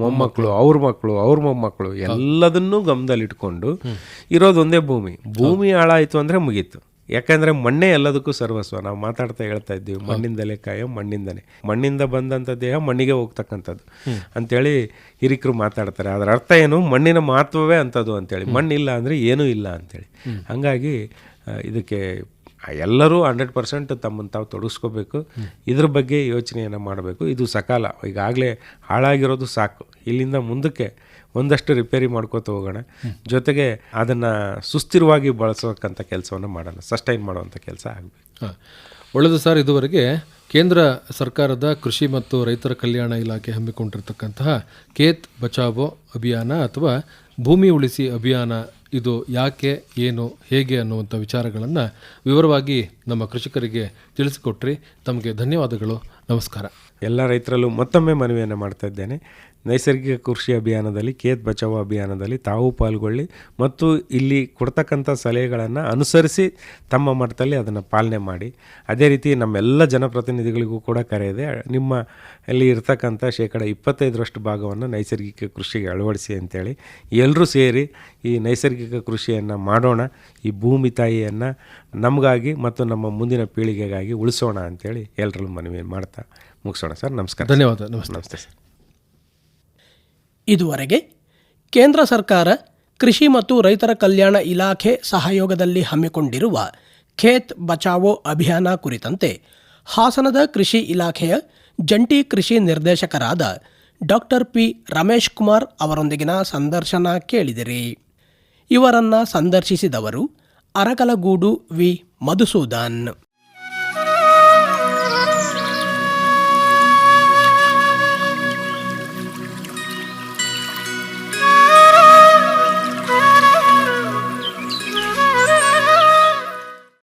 ಮೊಮ್ಮಕ್ಕಳು, ಅವ್ರ ಮೊಮ್ಮಕ್ಕಳು ಎಲ್ಲದನ್ನೂ ಗಮನದಲ್ಲಿ ಇಟ್ಕೊಂಡು ಇರೋದೊಂದೇ ಭೂಮಿ ಹಾಳಾಯಿತು ಅಂದರೆ ಮುಗೀತು. ಯಾಕಂದರೆ ಮಣ್ಣೇ ಎಲ್ಲದಕ್ಕೂ ಸರ್ವಸ್ವ. ನಾವು ಮಾತಾಡ್ತಾ ಹೇಳ್ತಾ ಇದ್ದೀವಿ, ಮಣ್ಣಿಂದಲೇ ಕಾಯ ಮಣ್ಣಿಂದನೇ, ಮಣ್ಣಿಂದ ಬಂದಂಥ ದೇಹ ಮಣ್ಣಿಗೆ ಹೋಗ್ತಕ್ಕಂಥದ್ದು ಅಂಥೇಳಿ ಹಿರಿಕರು ಮಾತಾಡ್ತಾರೆ. ಅದರ ಅರ್ಥ ಏನು? ಮಣ್ಣಿನ ಮಹತ್ವವೇ ಅಂಥದ್ದು ಅಂತೇಳಿ. ಮಣ್ಣಿಲ್ಲ ಅಂದರೆ ಏನೂ ಇಲ್ಲ ಅಂಥೇಳಿ. ಹಾಗಾಗಿ ಇದಕ್ಕೆ ಎಲ್ಲರೂ 100% ತಮ್ಮನ್ನು ತಾವು ತೊಡಗಿಸ್ಕೋಬೇಕು. ಇದ್ರ ಬಗ್ಗೆ ಯೋಚನೆಯನ್ನು ಮಾಡಬೇಕು. ಇದು ಸಕಾಲ. ಈಗಾಗಲೇ ಹಾಳಾಗಿರೋದು ಸಾಕು. ಇಲ್ಲಿಂದ ಮುಂದಕ್ಕೆ ಒಂದಷ್ಟು ರಿಪೇರಿ ಮಾಡ್ಕೋತ ಹೋಗೋಣ. ಜೊತೆಗೆ ಅದನ್ನು ಸುಸ್ಥಿರವಾಗಿ ಬಳಸೋಕ್ಕಂಥ ಕೆಲಸವನ್ನು ಮಾಡೋಣ, ಸಸ್ಟೈನ್ ಮಾಡುವಂಥ ಕೆಲಸ ಆಗಬೇಕು. ಒಳ್ಳೆಯದು ಸರ್. ಇದುವರೆಗೆ ಕೇಂದ್ರ ಸರ್ಕಾರದ ಕೃಷಿ ಮತ್ತು ರೈತರ ಕಲ್ಯಾಣ ಇಲಾಖೆ ಹಮ್ಮಿಕೊಂಡಿರ್ತಕ್ಕಂತಹ ಖೇತ್ ಬಚಾವೋ ಅಭಿಯಾನ ಅಥವಾ ಭೂಮಿ ಉಳಿಸಿ ಅಭಿಯಾನ, ಇದು ಯಾಕೆ, ಏನು, ಹೇಗೆ ಅನ್ನುವಂಥ ವಿಚಾರಗಳನ್ನು ವಿವರವಾಗಿ ನಮ್ಮ ಕೃಷಿಕರಿಗೆ ತಿಳಿಸಿಕೊಟ್ರಿ. ತಮಗೆ ಧನ್ಯವಾದಗಳು. ನಮಸ್ಕಾರ. ಎಲ್ಲ ರೈತರಲ್ಲೂ ಮತ್ತೊಮ್ಮೆ ಮನವಿಯನ್ನು ಮಾಡ್ತಾ ಇದ್ದೇನೆ. ನೈಸರ್ಗಿಕ ಕೃಷಿ ಅಭಿಯಾನದಲ್ಲಿ, ಖೇತ್ ಬಚಾವೋ ಅಭಿಯಾನದಲ್ಲಿ ತಾವು ಪಾಲ್ಗೊಳ್ಳಿ ಮತ್ತು ಇಲ್ಲಿ ಕೊಡ್ತಕ್ಕಂಥ ಸಲಹೆಗಳನ್ನು ಅನುಸರಿಸಿ ತಮ್ಮ ಮಟ್ಟದಲ್ಲಿ ಅದನ್ನು ಪಾಲನೆ ಮಾಡಿ. ಅದೇ ರೀತಿ ನಮ್ಮೆಲ್ಲ ಜನಪ್ರತಿನಿಧಿಗಳಿಗೂ ಕೂಡ ಕರೆ ಇದೆ. ನಿಮ್ಮ ಅಲ್ಲಿ ಇರ್ತಕ್ಕಂಥ 25% ಭಾಗವನ್ನು ನೈಸರ್ಗಿಕ ಕೃಷಿಗೆ ಅಳವಡಿಸಿ ಅಂತೇಳಿ ಎಲ್ಲರೂ ಸೇರಿ ಈ ನೈಸರ್ಗಿಕ ಕೃಷಿಯನ್ನು ಮಾಡೋಣ. ಈ ಭೂಮಿ ತಾಯಿಯನ್ನು ನಮಗಾಗಿ ಮತ್ತು ನಮ್ಮ ಮುಂದಿನ ಪೀಳಿಗೆಗಾಗಿ ಉಳಿಸೋಣ ಅಂತೇಳಿ ಎಲ್ಲರಲ್ಲೂ ಮನವಿ ಮಾಡ್ತಾ ಮುಗಿಸೋಣ ಸರ್. ನಮಸ್ಕಾರ. ಧನ್ಯವಾದ. ನಮಸ್ತೆ ಸರ್. ಇದುವರೆಗೆ ಕೇಂದ್ರ ಸರ್ಕಾರ ಕೃಷಿ ಮತ್ತು ರೈತರ ಕಲ್ಯಾಣ ಇಲಾಖೆ ಸಹಯೋಗದಲ್ಲಿ ಹಮ್ಮಿಕೊಂಡಿರುವ ಖೇತ್ ಬಚಾವೋ ಅಭಿಯಾನ ಕುರಿತಂತೆ ಹಾಸನದ ಕೃಷಿ ಇಲಾಖೆಯ ಜಂಟಿ ಕೃಷಿ ನಿರ್ದೇಶಕರಾದ ಡಾಕ್ಟರ್ ಪಿ ರಮೇಶ್ ಕುಮಾರ್ ಅವರೊಂದಿಗಿನ ಸಂದರ್ಶನ ಕೇಳಿದಿರಿ. ಇವರನ್ನು ಸಂದರ್ಶಿಸಿದವರು ಅರಕಲಗೂಡು ವಿ ಮಧುಸೂದನ್.